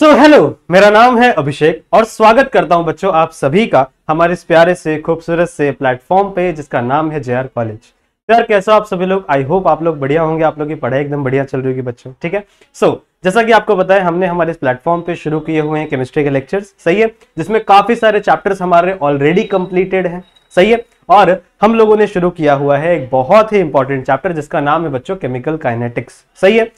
Hello, मेरा नाम है अभिषेक और स्वागत करता हूं बच्चों आप सभी का हमारे इस प्यारे से खूबसूरत से प्लेटफॉर्म पे जिसका नाम है जेआर कॉलेज। यार कैसे हो आप सभी लोग? आई होप आप लोग बढ़िया होंगे, आप लोग की पढ़ाई एकदम बढ़िया चल रही होगी बच्चों। ठीक है, जैसा कि आपको पता है हमने हमारे इस प्लेटफॉर्म पे शुरू किए हुए हैं केमिस्ट्री के लेक्चर्स, सही है, जिसमें काफी सारे चैप्टर्स हमारे ऑलरेडी कंप्लीटेड हैं, सही है। और हम लोगों ने शुरू किया हुआ है एक बहुत ही इंपॉर्टेंट चैप्टर जिसका नाम है बच्चों केमिकल काइनेटिक्स, सही है।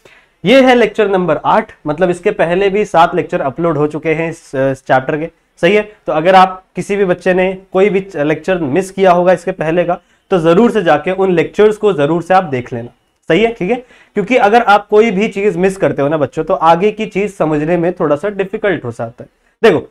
ये है लेक्चर नंबर 8, मतलब इसके पहले भी 7 लेक्चर अपलोड हो चुके हैं इस चैप्टर के, सही है। तो अगर आप किसी भी बच्चे ने कोई भी लेक्चर मिस किया होगा इसके पहले का, तो जरूर से जाके उन लेक्चर्स को जरूर से आप देख लेना, सही है, ठीक है। क्योंकि अगर आप कोई भी चीज मिस करते हो ना बच्चों, तो आगे की चीज समझने में थोड़ा सा डिफिकल्ट हो जाता है। देखो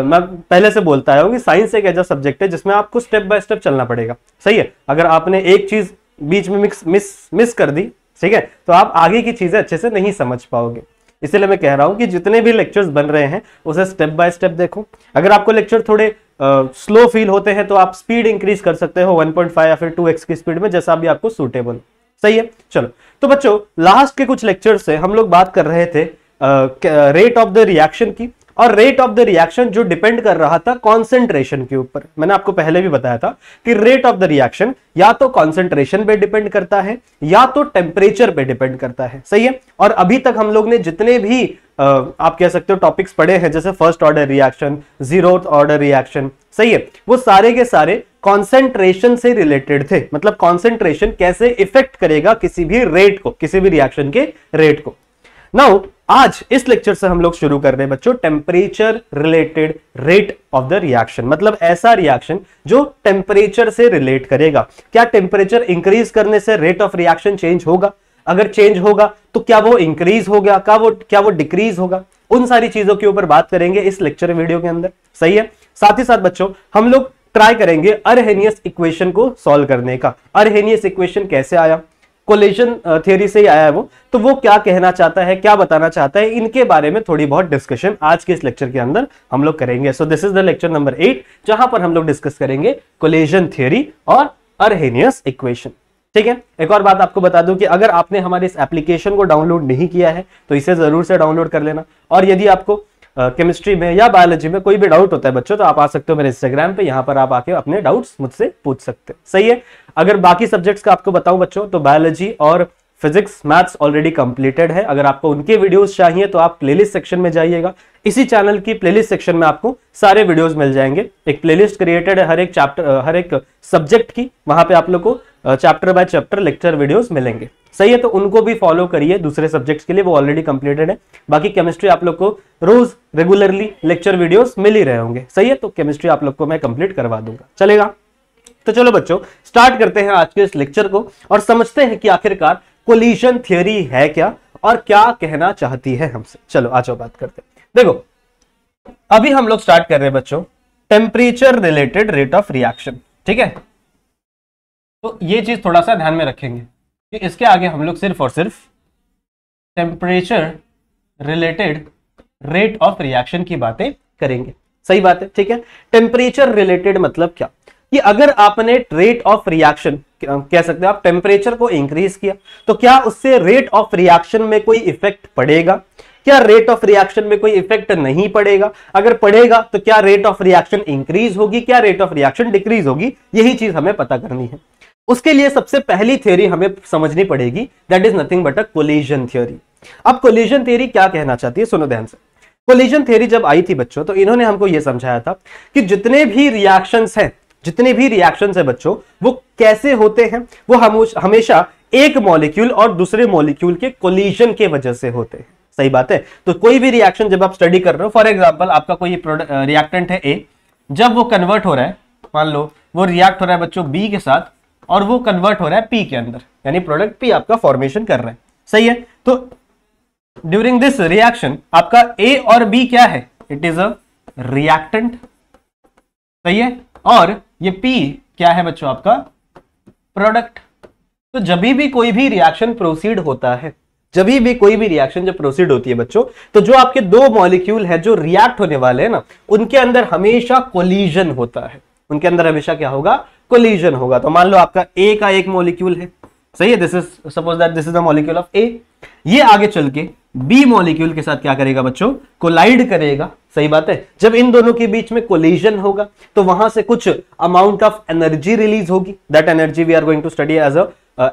मैं पहले से बोलता आया हूं कि साइंस एक ऐसा सब्जेक्ट है जिसमें आपको स्टेप बाय स्टेप चलना पड़ेगा, सही है। अगर आपने एक चीज बीच में मिस कर दी, ठीक है, तो आप आगे की चीजें अच्छे से नहीं समझ पाओगे। इसलिए मैं कह रहा हूं कि जितने भी लेक्चर्स बन रहे हैं उसे स्टेप बाय स्टेप देखो। अगर आपको लेक्चर थोड़े स्लो फील होते हैं तो आप स्पीड इंक्रीज कर सकते हो 1.5 या फिर 2x की स्पीड में, जैसा भी आपको सूटेबल, सही है। चलो तो बच्चों लास्ट के कुछ लेक्चर से हम लोग बात कर रहे थे रेट ऑफ द रिएक्शन की, और रेट ऑफ द रिएक्शन जो डिपेंड कर रहा था कॉन्सेंट्रेशन के ऊपर। मैंने आपको पहले भी बताया था कि रेट ऑफ द रिएक्शन या तो कॉन्सेंट्रेशन पे डिपेंड करता है या तो टेम्परेचर पे डिपेंड करता है, सही है। और अभी तक हम लोग ने जितने भी आप कह सकते हो टॉपिक्स पढ़े हैं, जैसे first order reaction, zeroth order reaction, सही है, वो सारे के सारे कॉन्सेंट्रेशन से रिलेटेड थे। मतलब कॉन्सेंट्रेशन कैसे इफेक्ट करेगा किसी भी रेट को, किसी भी रिएक्शन के रेट को। नाउ आज इस लेक्चर से हम लोग शुरू कर रहे हैं बच्चों temperature related rate of the reaction. मतलब ऐसा रिएक्शन जो टेम्परेचर से रिलेट करेगा। क्या टेम्परेचर इंक्रीज करने से रेट ऑफ रिएक्शन चेंज होगा? अगर चेंज होगा तो क्या वो इंक्रीज होगा, क्या वो डिक्रीज होगा? उन सारी चीजों के ऊपर बात करेंगे इस लेक्चर वीडियो के अंदर, सही है। साथ ही साथ बच्चों हम लोग ट्राई करेंगे अरहेनियस इक्वेशन को सॉल्व करने का। अरहेनियस इक्वेशन कैसे आया? कोलिजन थ्योरी से ही आया है वो, तो वो क्या कहना चाहता है, क्या बताना चाहता है, इनके बारे में थोड़ी बहुत डिस्कशन आज के इस लेक्चर के अंदर हम लोग करेंगे। सो this is the lecture number 8, जहां पर हम लोग डिस्कस करेंगे कोलिजन थ्योरी और अरहेनियस इक्वेशन, ठीक है। एक और बात आपको बता दूं कि अगर आपने हमारे इस एप्लीकेशन को डाउनलोड नहीं किया है तो इसे जरूर से डाउनलोड कर लेना। और यदि आपको केमिस्ट्री में या बायोलॉजी में कोई भी डाउट होता है बच्चों, तो आप आ सकते हो मेरे इंस्टाग्राम पे, यहाँ पर आप आके अपने डाउट्स मुझसे पूछ सकते हैं, सही है। अगर बाकी सब्जेक्ट्स का आपको बताऊं बच्चों, तो बायोलॉजी और फिजिक्स मैथ्स ऑलरेडी कंप्लीटेड है। अगर आपको उनके वीडियोस चाहिए तो आप प्लेलिस्ट सेक्शन में जाइएगा। इसी चैनल की प्लेलिस्ट सेक्शन में आपको सारे वीडियोस मिल जाएंगे। एक प्लेलिस्ट क्रिएटेड है हर एक चैप्टर, हर एक सब्जेक्ट की, वहां पे आप लोग को chapter by chapter lecture videos मिलेंगे, सही है। तो उनको भी फॉलो करिए दूसरे सब्जेक्ट्स के लिए, वो ऑलरेडी कंप्लीटेड है। बाकी केमिस्ट्री आप लोग को रोज रेगुलरली लेक्चर वीडियोस मिल ही रहे होंगे, सही है। तो केमिस्ट्री आप लोग को मैं कंप्लीट करवा दूंगा, चलेगा। तो चलो बच्चों स्टार्ट करते हैं आज के इस लेक्चर को और समझते हैं कि आखिरकार कोलिजन थ्योरी है क्या और क्या कहना चाहती है हमसे। चलो आ जाओ बात करते हैं। देखो अभी हम लोग स्टार्ट कर रहे हैं बच्चों temperature related rate of reaction, ठीक है। तो ये चीज थोड़ा सा ध्यान में रखेंगे कि इसके आगे हम लोग सिर्फ और सिर्फ temperature related rate of reaction की बातें करेंगे, सही बात है, ठीक है। टेम्परेचर रिलेटेड मतलब क्या? कि अगर आपने रेट ऑफ रिएक्शन कह सकते हैं आप टेम्परेचर को इंक्रीज किया, तो क्या उससे रेट ऑफ रिएक्शन में कोई इफेक्ट पड़ेगा? क्या रेट ऑफ रिएक्शन में कोई इफेक्ट नहीं पड़ेगा? अगर पड़ेगा तो क्या रेट ऑफ रिएक्शन इंक्रीज होगी, क्या रेट ऑफ रिएक्शन डिक्रीज होगी? यही चीज हमें पता करनी है। उसके लिए सबसे पहली थ्योरी हमें समझनी पड़ेगी, that is nothing but a collision theory. अब कोलिजन थ्योरी क्या कहना चाहती है, सुनो ध्यान से। कोलिजन थ्योरी जब आई थी बच्चों, तो इन्होंने हमको यह समझाया था कि जितने भी रिएक्शंस है बच्चों, वो कैसे होते हैं? वो हमेशा एक मॉलिक्यूल और दूसरे मॉलिक्यूल के कोलिजन के वजह से होते हैं, सही बात है। तो कोई भी रिएक्शन जब आप स्टडी कर रहे हो, फॉर एग्जांपल आपका कोई रिएक्टेंट है ए, जब वो कन्वर्ट हो रहा है, मान लो वो रिएक्ट हो रहा है बच्चों बी के साथ और वो कन्वर्ट हो रहा है पी के अंदर, यानी प्रोडक्ट पी आपका फॉर्मेशन कर रहा है, सही है। तो ड्यूरिंग दिस रिएक्शन आपका ए और बी क्या है? इट इज अ रिएक्टेंट, सही है। और ये P क्या है बच्चों? आपका प्रोडक्ट। तो जब भी कोई भी रिएक्शन प्रोसीड होता है, जब प्रोसीड होती है बच्चों, तो जो आपके दो मॉलिक्यूल है जो रिएक्ट होने वाले हैं ना, उनके अंदर हमेशा कोलिजन होता है। उनके अंदर हमेशा क्या होगा? कोलिजन होगा। तो मान लो आपका A का एक मॉलिक्यूल है, सही है, this is suppose that this is the molecule of A। ये आगे चल के बी मॉलिक्यूल के साथ क्या करेगा बच्चों, कोलाइड करेगा। सही बात है। जब इन दोनों के बीच में कोलिजन होगा तो वहां से कुछ अमाउंट ऑफ एनर्जी रिलीज होगी। That energy we are going to study as a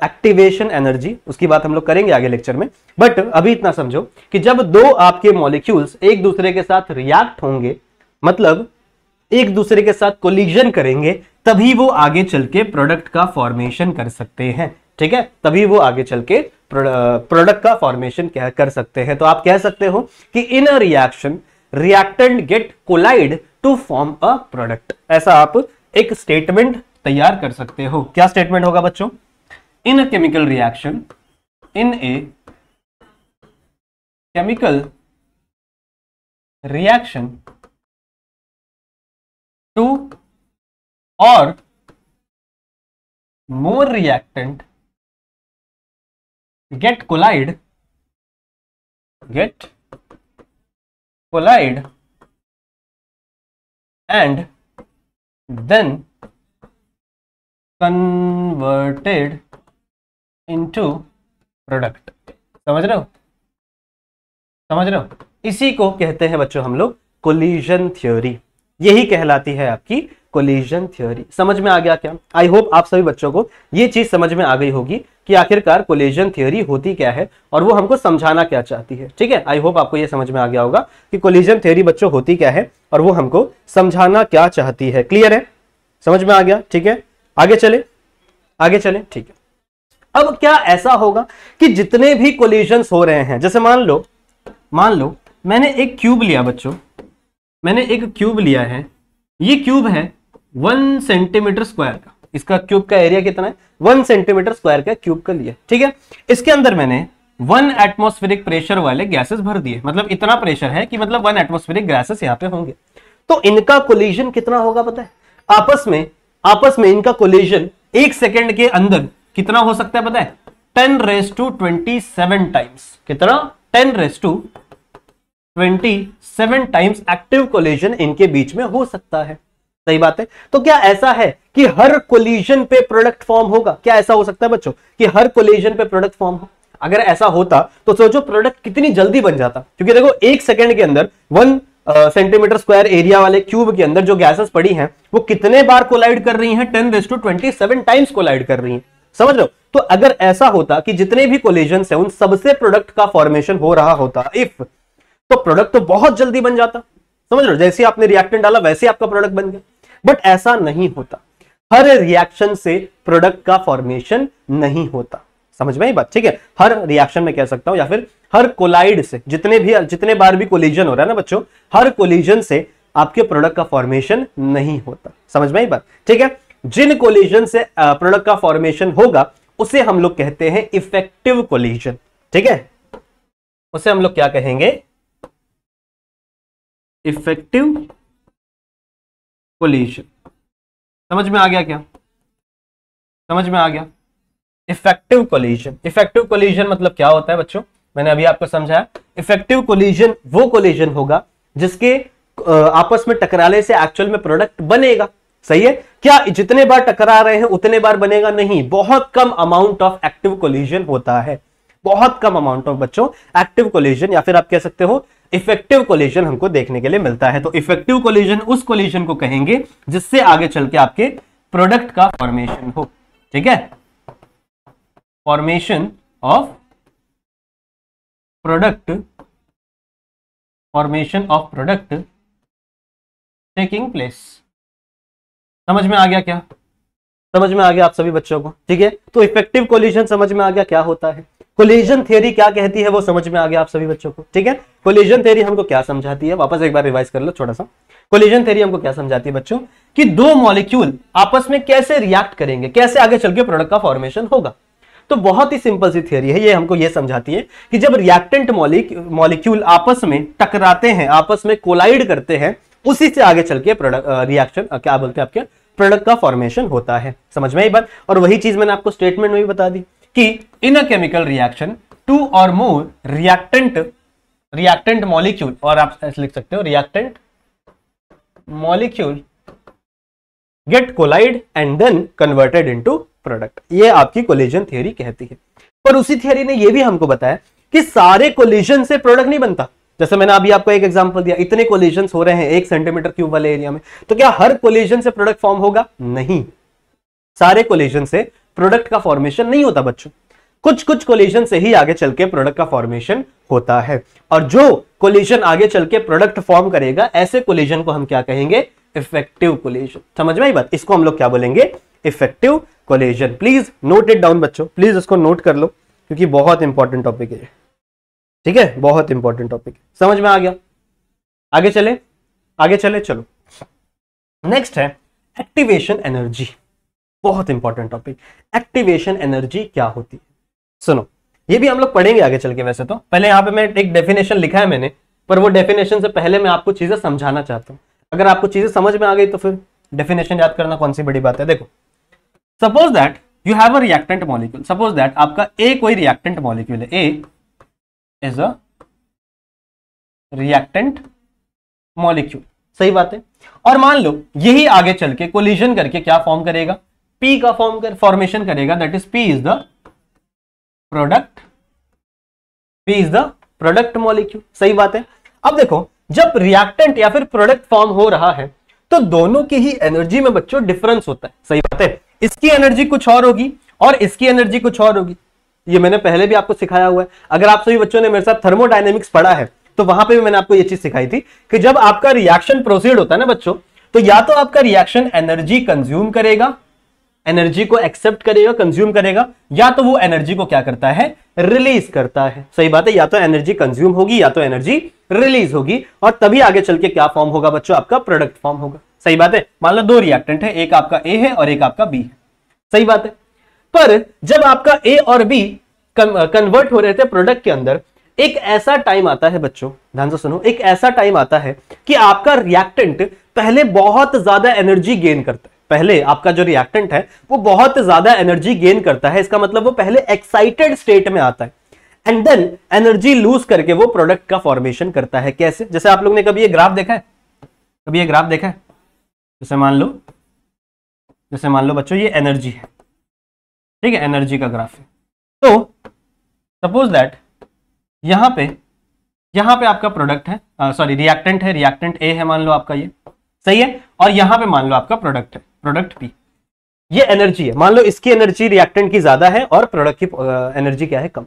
activation energy. उसकी बात हम लोग करेंगे आगे लेक्चर में। बट अभी इतना समझो कि जब दो आपके मॉलिक्यूल्स एक दूसरे के साथ रिएक्ट होंगे, मतलब एक दूसरे के साथ कोलिजन करेंगे, तभी वो आगे चल के प्रोडक्ट का फॉर्मेशन कर सकते हैं। ठीक है, तभी वो आगे चल के प्रोडक्ट का फॉर्मेशन कर सकते हैं। तो आप कह सकते हो कि in a reaction reactant get collide to form a product. ऐसा आप एक स्टेटमेंट तैयार कर सकते हो। क्या स्टेटमेंट होगा बच्चों? In a chemical reaction, in a chemical reaction to और more reactant get collide and then converted into product। समझ रहे हो? समझ रहे हो? इसी को कहते हैं बच्चों हम लोग कोलिजन थ्योरी। यही कहलाती है आपकी कोलिजन थ्योरी। समझ में आ गया क्या? आई होप आप सभी बच्चों को ये चीज समझ में आ गई होगी कि आखिरकार कोलिजन थ्योरी होती क्या है और वो हमको समझाना क्या चाहती है। ठीक है, आई होप आपको ये समझ में आ गया होगा कि कोलिजन थ्योरी बच्चों होती क्या है और वो हमको समझाना क्या चाहती है। क्लियर है? समझ में आ गया? ठीक है, आगे चले, आगे चले। ठीक है, अब क्या ऐसा होगा कि जितने भी कोलिजन्स हो रहे हैं, जैसे मान लो मैंने एक क्यूब लिया बच्चों, मैंने एक क्यूब लिया है। ये क्यूब है 1 सेंटीमीटर स्क्वायर का। इसका क्यूब का एरिया कितना है? 1 सेंटीमीटर स्क्वायर का क्यूब का लिया। ठीक है, इसके अंदर मैंने 1 एटमॉस्फेरिक प्रेशर वाले गैसेस भर दिए। मतलब इतना प्रेशर है कि मतलब 1 एटमॉस्फेरिक गैसेस यहाँ पे होंगे। तो इनका कोलिजन कितना होगा पता है? आपस में इनका कोलिजन 1 सेकेंड के अंदर कितना हो सकता है पता है? 10⁻27 टाइम्स। कितना? 10⁻27 टाइम्स एक्टिव कोलिजन इनके बीच में हो सकता है। सही बात है। तो क्या ऐसा है कि हर कोलिजन पे प्रोडक्ट फॉर्म होगा? क्या ऐसा हो सकता है बच्चों कि हर कोलिजन पे प्रोडक्ट फॉर्म हो? अगर ऐसा होता तो सोचो प्रोडक्ट कितनी जल्दी बन जाता। क्योंकि देखो 1 सेकेंड के अंदर 1 सेंटीमीटर स्क्वायर एरिया वाले क्यूब के अंदर जो गैसेस पड़ी हैं वो कितने बार कोलाइड कर रही हैं? 10⁻27 टाइम्स कोलाइड कर रही हैं। समझ लो? तो अगर ऐसा होता कि जितने भी कोलिजन है उन सबसे प्रोडक्ट का फॉर्मेशन हो रहा होता इफ, तो प्रोडक्ट तो बहुत जल्दी बन जाता। समझ लो? जैसे आपने रिएक्टेंट डाला वैसे आपका प्रोडक्ट बन गया। बट ऐसा नहीं होता। हर रिएक्शन से प्रोडक्ट का फॉर्मेशन नहीं होता। समझ में आई बात? ठीक है, हर रिएक्शन में कह सकता हूं या फिर हर कोलाइड से, जितने बार भी कोलिजन हो रहा है ना बच्चों, हर कोलिजन से आपके प्रोडक्ट का फॉर्मेशन नहीं होता। समझ में आई बात? ठीक है, जिन कोलिजन से प्रोडक्ट का फॉर्मेशन होगा उसे हम लोग कहते हैं इफेक्टिव कोलिजन। ठीक है, उसे हम लोग क्या कहेंगे? Effective collision. समझ में आ गया क्या? समझ में आ गया? Effective collision. इफेक्टिव कोलिजन मतलब क्या होता है बच्चों? मैंने अभी आपको समझाया। इफेक्टिव कोलिजन वो कोलिजन होगा जिसके आपस में टकराने से एक्चुअल में प्रोडक्ट बनेगा। सही है? क्या जितने बार टकरा रहे हैं उतने बार बनेगा? नहीं, बहुत कम अमाउंट ऑफ एक्टिव कोलिजन होता है। बहुत कम अमाउंट ऑफ बच्चों एक्टिव कोलिजन या फिर आप कह सकते हो इफेक्टिव कोलिजन हमको देखने के लिए मिलता है। तो इफेक्टिव कोलिजन उस कोलिजन को कहेंगे जिससे आगे चल के आपके प्रोडक्ट का फॉर्मेशन हो। ठीक है, formation of product taking place. समझ में आ गया क्या? समझ में आ गया आप सभी बच्चों को? ठीक है, तो इफेक्टिव कोलिजन समझ में आ गया क्या होता है। कोलिजन थ्योरी क्या कहती है वो समझ में आ गया आप सभी बच्चों को? ठीक है, कोलिजन थ्योरी हमको क्या समझाती है? वापस एक बार रिवाइज कर लो छोटा सा। कोलिजन थ्योरी हमको क्या समझाती है बच्चों? कि दो मॉलिक्यूल आपस में कैसे रिएक्ट करेंगे, कैसे आगे चल के प्रोडक्ट का फॉर्मेशन होगा। तो बहुत ही सिंपल सी थ्योरी है ये, हमको ये समझाती है कि जब रिएक्टेंट मॉलिक्यूल आपस में टकराते हैं, आपस में कोलाइड करते हैं, उसी से आगे चल के प्रोडक्ट रिएक्शन क्या बोलते हैं आपके प्रोडक्ट का फॉर्मेशन होता है। समझ में आई बात? और वही चीज मैंने आपको स्टेटमेंट में भी बता दी कि इन अ केमिकल रिएक्शन 2 और मोर रिएक्टेंट मॉलिक्यूल, और आप ऐसे लिख सकते हो reactant molecule get collide and then converted into product. ये आपकी कोलिजन थ्योरी कहती है। पर उसी थ्योरी ने ये भी हमको बताया कि सारे कोलिजन से प्रोडक्ट नहीं बनता। जैसे मैंने अभी आपको एक एग्जांपल दिया, इतने कोलिजन हो रहे हैं 1 सेंटीमीटर क्यूब वाले एरिया में, तो क्या हर कोलिजन से प्रोडक्ट फॉर्म होगा? नहीं, सारे कोलिजन से प्रोडक्ट का फॉर्मेशन नहीं होता बच्चों। कुछ कुछ कोलिजन से ही आगे चल के प्रोडक्ट का फॉर्मेशन होता है, और जो कोलिजन आगे चल के प्रोडक्ट फॉर्म करेगा, ऐसे कोलिजन को हम क्या कहेंगे? Effective collision. समझ में आई बात? इसको हम लोग क्या बोलेंगे? Effective collision. Please note it down बच्चों, प्लीज इसको नोट कर लो, क्योंकि बहुत इंपॉर्टेंट टॉपिक है, ठीक है, बहुत इंपॉर्टेंट टॉपिक। समझ में आ गया? आगे चले, आगे चले, चलो। नेक्स्ट है एक्टिवेशन एनर्जी, बहुत इंपॉर्टेंट टॉपिक। एक्टिवेशन एनर्जी क्या होती है? सुनो, ये भी हम लोग पढ़ेंगे आगे चल के। वैसे तो पहले यहां पे मैं एक डेफिनेशन लिखा है मैंने, पर वो डेफिनेशन से पहले मैं आपको चीजें समझाना चाहता हूं। अगर आपको चीजें समझ में आ गई तो फिर डेफिनेशन याद करना कौन सी बड़ी बात है। देखो, suppose that you have a reactant molecule. Suppose that आपका ए कोई रिएक्टेंट मॉलिक्यूल है, ए इज अ रिएक्टेंट मॉलिक्यूल, सही बात है। और मान लो यही आगे चल के कोलिजन करके क्या फॉर्म करेगा? पी का फॉर्मेशन करेगा, that is P is the product, P is the product molecule, सही बात है। अब देखो, जब रिएक्टेंट या फिर प्रोडक्ट फॉर्म हो रहा है तो दोनों की ही एनर्जी में बच्चों डिफरेंस होता है, सही बात है। इसकी एनर्जी कुछ और होगी और इसकी एनर्जी कुछ और होगी। ये मैंने पहले भी आपको सिखाया हुआ है। अगर आप सभी बच्चों ने मेरे साथ थर्मोडायनेमिक्स पढ़ा है तो वहां पे भी मैंने आपको ये चीज सिखाई थी कि जब आपका रिएक्शन प्रोसीड होता है ना बच्चों, तो या तो आपका रिएक्शन एनर्जी कंज्यूम करेगा, एनर्जी को एक्सेप्ट करेगा, कंज्यूम करेगा, या तो वो एनर्जी को क्या करता है? रिलीज करता है, सही बात है। या तो एनर्जी कंज्यूम होगी या तो एनर्जी रिलीज होगी, और तभी आगे चल के क्या फॉर्म होगा बच्चों? आपका प्रोडक्ट फॉर्म होगा, सही बात है। मान लो दो रिएक्टेंट है, एक आपका ए है और एक आपका बी है, सही बात है। पर जब आपका ए और बी कन्वर्ट हो रहे थे प्रोडक्ट के अंदर, एक ऐसा टाइम आता है बच्चों, ध्यान से सुनो, एक ऐसा टाइम आता है कि आपका रिएक्टेंट पहले बहुत ज्यादा एनर्जी गेन करता है। पहले आपका जो रिएक्टेंट है वो बहुत ज्यादा एनर्जी गेन करता है, इसका मतलब वो पहले एक्साइटेड स्टेट में आता है, एंड देन एनर्जी लूज करके वो प्रोडक्ट का फॉर्मेशन करता है। कैसे? जैसे आप लोग ने कभी ये ग्राफ देखा है? कभी ये ग्राफ देखा है? जैसे मान लो बच्चों ये एनर्जी है, ठीक है, एनर्जी का ग्राफ है। तो सपोज दैट यहां पे आपका प्रोडक्ट है, सॉरी रिएक्टेंट है, रिएक्टेंट ए है मान लो आपका, ये सही है, और यहां पे मान लो आपका प्रोडक्ट है, प्रोडक्ट पी। ये एनर्जी है, मान लो इसकी एनर्जी रिएक्टेंट की ज्यादा है और प्रोडक्ट की एनर्जी क्या है? कम।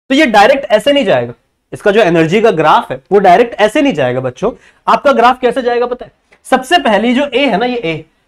तो ये डायरेक्ट ऐसे नहीं जाएगा, इसका जो एनर्जी का ग्राफ है वो डायरेक्ट ऐसे नहीं जाएगा बच्चों। आपका ग्राफ कैसे जाएगा पता है? सबसे पहले जो ए है ना,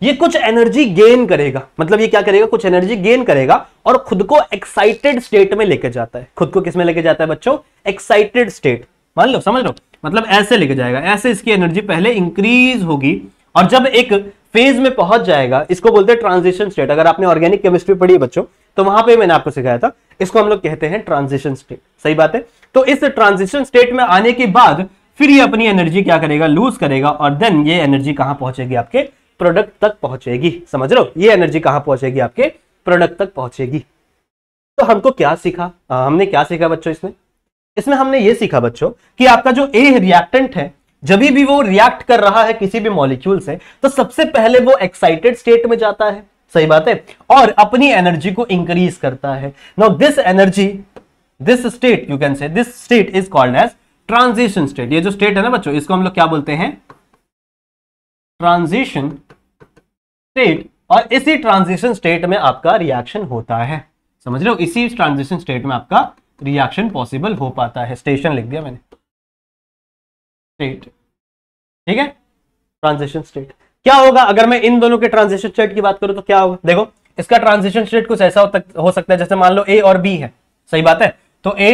ये कुछ एनर्जी गेन करेगा, मतलब ये क्या करेगा? कुछ एनर्जी गेन करेगा और खुद को एक्साइटेड स्टेट में लेके जाता है। खुद को किस में लेके जाता है बच्चों? एक्साइटेड स्टेट, मान लो, समझ लो, मतलब ऐसे लेके जाएगा, ऐसे इसकी एनर्जी पहले इंक्रीज होगी, और जब एक फेज में पहुंच जाएगा, इसको बोलते हैं ट्रांजिशन स्टेट। अगर आपने ऑर्गेनिक केमिस्ट्री पढ़ी है बच्चों, तो वहां पे मैंने आपको सिखाया था, इसको हम लोग कहते हैं ट्रांजिशन स्टेट, सही बात है। तो इस ट्रांजिशन स्टेट में आने के बाद फिर ये अपनी एनर्जी क्या करेगा? लूज करेगा, और देन ये एनर्जी कहां पहुंचेगी? आपके प्रोडक्ट तक पहुंचेगी, समझ रहे हो? ये एनर्जी कहां पहुंचेगी? आपके प्रोडक्ट तक पहुंचेगी। तो हमको क्या सीखा? हमने क्या सीखा बच्चों इसमें हमने ये सीखा बच्चों कि आपका जो ए रिएक्टेंट है, जब भी वो रिएक्ट कर रहा है किसी भी मॉलिक्यूल से, तो सबसे पहले वो एक्साइटेड स्टेट में जाता है, सही बात है, और अपनी एनर्जी को इंक्रीज करता है। Now this energy, this state, you can say this state is called as transition state. ये जो स्टेट है ना बच्चों, इसको हम लोग क्या बोलते हैं? Transition state. और इसी ट्रांजिशन स्टेट में आपका रिएक्शन होता है, समझ रहे हो? इसी ट्रांजिशन स्टेट में आपका रिएक्शन पॉसिबल हो पाता है। स्टेशन लिख दिया मैंने, स्टेट, ठीक है, ट्रांजिशन स्टेट। क्या होगा अगर मैं इन दोनों के ट्रांजिशन स्टेट की बात करूं तो क्या होगा? देखो, इसका ट्रांजिशन स्टेट कुछ ऐसा हो सकता है, जैसे मान लो ए और बी है, सही बात है। तो ए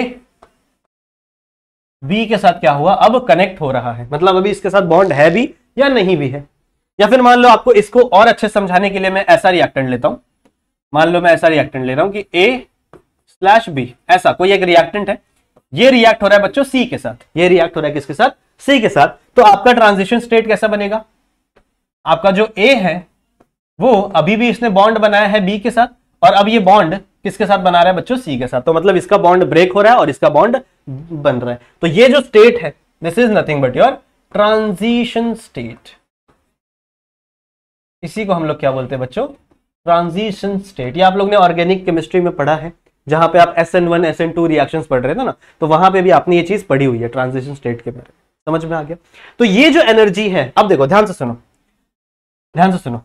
बी के साथ क्या हुआ? अब कनेक्ट हो रहा है, मतलब अभी इसके साथ बॉन्ड है भी या नहीं भी है। या फिर मान लो आपको इसको और अच्छे समझाने के लिए मैं ऐसा रिएक्टेंट लेता हूं, मान लो मैं ऐसा रिएक्टेंट ले रहा हूं कि A/B, ऐसा कोई एक रिएक्टेंट है, ये रिएक्ट हो रहा है बच्चों सी के साथ, ये रिएक्ट हो रहा है किसके साथ? सी के साथ। तो आपका ट्रांजिशन स्टेट कैसा बनेगा? आपका जो ए है वो अभी भी इसने बॉन्ड बनाया है बी के साथ, और अब ये बॉन्ड किसके साथ बना रहा है बच्चों? सी के साथ। तो मतलब इसका बॉन्ड ब्रेक हो रहा है और इसका बॉन्ड बन रहा है। तो ये जो स्टेट है, this is nothing but your transition state. इसी को हम लोग क्या बोलते हैं बच्चों? Transition state. ये आप लोग ने ऑर्गेनिक केमिस्ट्री में पढ़ा है, जहां पे आप SN1 SN2 रिएक्शंस पढ़ रहे थे ना, तो वहां पे भी आपने ये चीज पढ़ी हुई है ट्रांजिशन स्टेट के बारे में। समझ में आ गया? तो ये जो एनर्जी है, अब देखो ध्यान से सुनो, ध्यान से सुनो,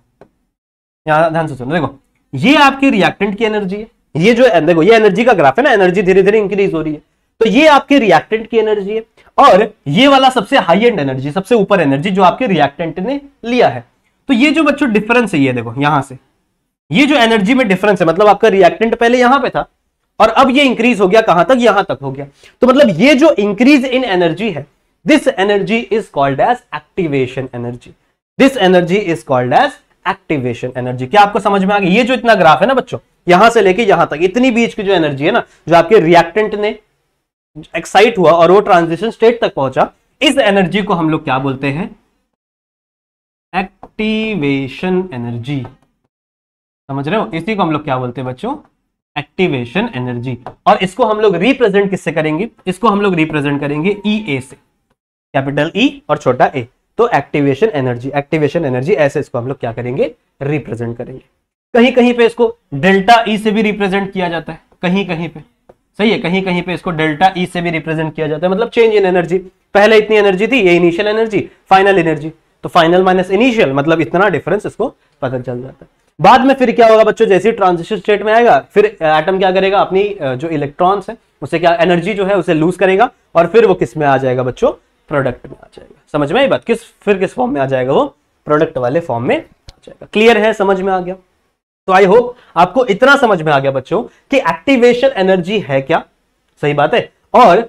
यहां ध्यान से सुनो, देखो ये आपकी रिएक्टेंट की एनर्जी है, ये जो देखो ये एनर्जी का ग्राफ है ना, एनर्जी धीरे धीरे इंक्रीज हो रही है, तो ये आपके रिएक्टेंट की एनर्जी है, और ये वाला सबसे हाई एंड एनर्जी, सबसे ऊपर एनर्जी जो आपके रिएक्टेंट ने लिया है। तो ये जो बच्चों डिफरेंस है, ये देखो यहां से ये जो एनर्जी में डिफरेंस है, मतलब आपका रिएक्टेंट पहले यहां पे था और अब ये इंक्रीज हो गया कहां तक, यहां तक हो गया। तो मतलब ये जो इंक्रीज इन एनर्जी है, this energy is called as activation energy. This energy is called as activation energy. क्या आपको समझ में आ गया? ये जो इतना ग्राफ है ना बच्चों, यहां से लेके यहां तक इतनी बीच की जो एनर्जी है ना, जो आपके रिएक्टेंट ने एक्साइट हुआ और वो ट्रांजिशन स्टेट तक पहुंचा, इस एनर्जी को हम लोग क्या बोलते हैं? Activation energy. समझ रहे हो? इसी को हम लोग क्या बोलते हैं बच्चों? Activation energy. और इसको हम लोग रिप्रेजेंट किससे करेंगे? इसको हम लोग रिप्रेजेंट करेंगे EA से, कैपिटल E और छोटा a। तो एक्टिवेशन एनर्जी, एक्टिवेशन एनर्जी ऐसे इसको हम लोग क्या करेंगे? रिप्रेजेंट करेंगे। कहीं कहीं पे इसको डेल्टा E से भी रिप्रेजेंट किया जाता है, कहीं कहीं पे, सही है, कहीं कहीं पे इसको डेल्टा E से भी रिप्रेजेंट किया जाता है, मतलब चेंज इन एनर्जी। पहले इतनी एनर्जी थी, ये इनिशियल एनर्जी, फाइनल एनर्जी, तो फाइनल माइनस इनिशियल मतलब इतना डिफरेंस इसको पता चल जाता है। बाद में फिर क्या होगा बच्चों? जैसे ट्रांजिशन स्टेट में आएगा, फिर एटम क्या करेगा? अपनी जो इलेक्ट्रॉन्स है उसे क्या एनर्जी जो है उसे लूज करेगा, और फिर वो किस में आ जाएगा बच्चों? प्रोडक्ट में आ जाएगा। समझ में आई बात? फिर किस फॉर्म में आ जाएगा? वो प्रोडक्ट वाले फॉर्म में आ जाएगा। क्लियर है? समझ में आ गया? तो आई होप आपको इतना समझ में आ गया बच्चों कि एक्टिवेशन एनर्जी है क्या। सही बात है, और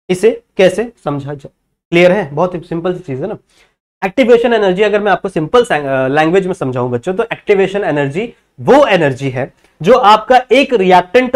इसे कैसे समझा जाए। क्लियर है? बहुत सिंपल सी चीज है ना। एक्टिवेशन एनर्जी अगर मैं आपको सिंपल लैंग्वेज में समझाऊं बच्चों, तो एक्टिवेशन एनर्जी वो एनर्जी है जो आपका एक रिएक्टेंट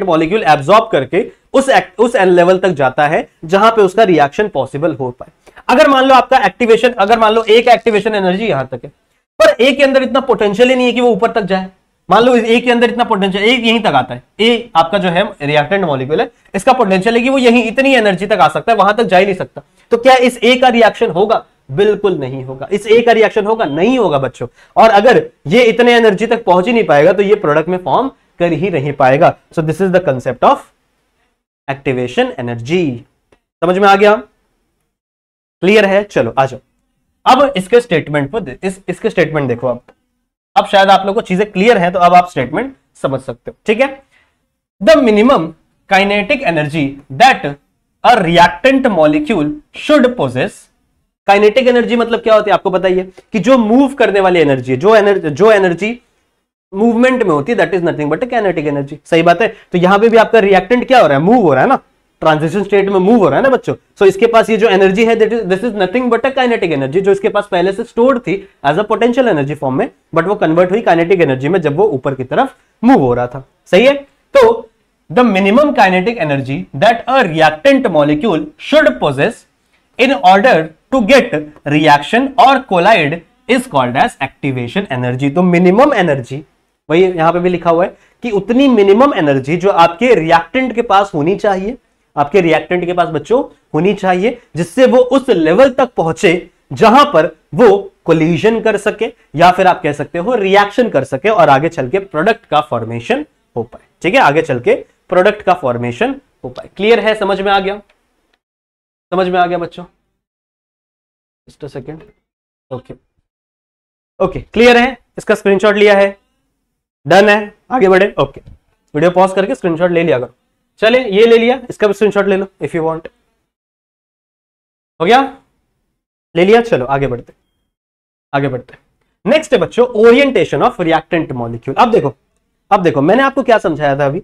मॉलिक्यूल एब्जॉर्ब करके उस लेवल तक जाता है जहां पे उसका रिएक्शन पॉसिबल हो पाए। अगर मान लो आपका एक्टिवेशन, अगर मान लो एक एक्टिवेशन एनर्जी यहां तक है, पर ए के अंदर इतना पोटेंशियल ही नहीं है कि वो ऊपर तक जाए। मान लो ए के अंदर इतना पोटेंशियल, ए यहीं तक आता है, ए आपका जो है रिएक्टेंट मॉलिक्यूल है, इसका पोटेंशियल है कि वो यहीं इतनी एनर्जी तक आ सकता है, वहां तक जा ही नहीं सकता। तो क्या इस ए का रिएक्शन होगा? बिल्कुल नहीं होगा। इस ए का रिएक्शन होगा? नहीं होगा बच्चों। और अगर ये इतने एनर्जी तक पहुंच ही नहीं पाएगा तो ये प्रोडक्ट में फॉर्म कर ही नहीं पाएगा। सो this is the concept of activation energy. समझ में आ गया? क्लियर है? चलो आ जाओ अब इसके स्टेटमेंट पर, इसके स्टेटमेंट देखो। अब शायद आप लोगों को चीजें क्लियर है, तो अब आप स्टेटमेंट समझ सकते हो। ठीक है? The minimum kinetic energy that a reactant molecule should possess. Kinetic energy मतलब क्या होती है आपको बताइए? कि जो मूव करने वाली एनर्जी है, जो एनर्जी मूवमेंट में होती है, that is nothing but kinetic energy. सही बात है? तो यहां पे भी आपका रिएक्टेंट क्या हो रहा है? मूव हो रहा है ना, ट्रांजिशन स्टेट में मूव हो रहा है ना बच्चों। सो इसके पास ये जो एनर्जी है, this is nothing but a kinetic energy, जो इसके पास पहले से स्टोर्ड थी as a potential energy form में, बट वो कन्वर्ट हुई काइनेटिक एनर्जी में जब वो ऊपर की तरफ मूव हो रहा था। सही है? तो the minimum kinetic energy that a reactant molecule should possess in order to get reaction or collide is called as activation energy। तो मिनिमम एनर्जी, वही यहां पे भी लिखा हुआ है कि उतनी मिनिमम एनर्जी जो आपके रिएक्टेंट के पास होनी चाहिए, आपके रिएक्टेंट के पास बच्चों होनी चाहिए, जिससे वो उस लेवल तक पहुंचे जहां पर वो कोलिजन कर सके, या फिर आप कह सकते हो रिएक्शन कर सके, और आगे चल के प्रोडक्ट का फॉर्मेशन हो पाए। ठीक है? आगे चल के प्रोडक्ट का फॉर्मेशन हो पाए। क्लियर है? समझ में आ गया? समझ में आ गया बच्चों? Just a second. Okay okay, clear है? इसका स्क्रीनशॉट लिया है? डन है? आगे बढ़े? ओके, वीडियो पॉज करके स्क्रीनशॉट ले लिया करो। चले, ये ले लिया, इसका भी स्क्रीनशॉट ले लो इफ यू वांट। हो गया? ले लिया? चलो आगे बढ़ते, आगे बढ़ते। नेक्स्ट है बच्चों ओरिएंटेशन ऑफ रिएक्टेंट मॉलिक्यूल। अब देखो मैंने आपको क्या समझाया था अभी?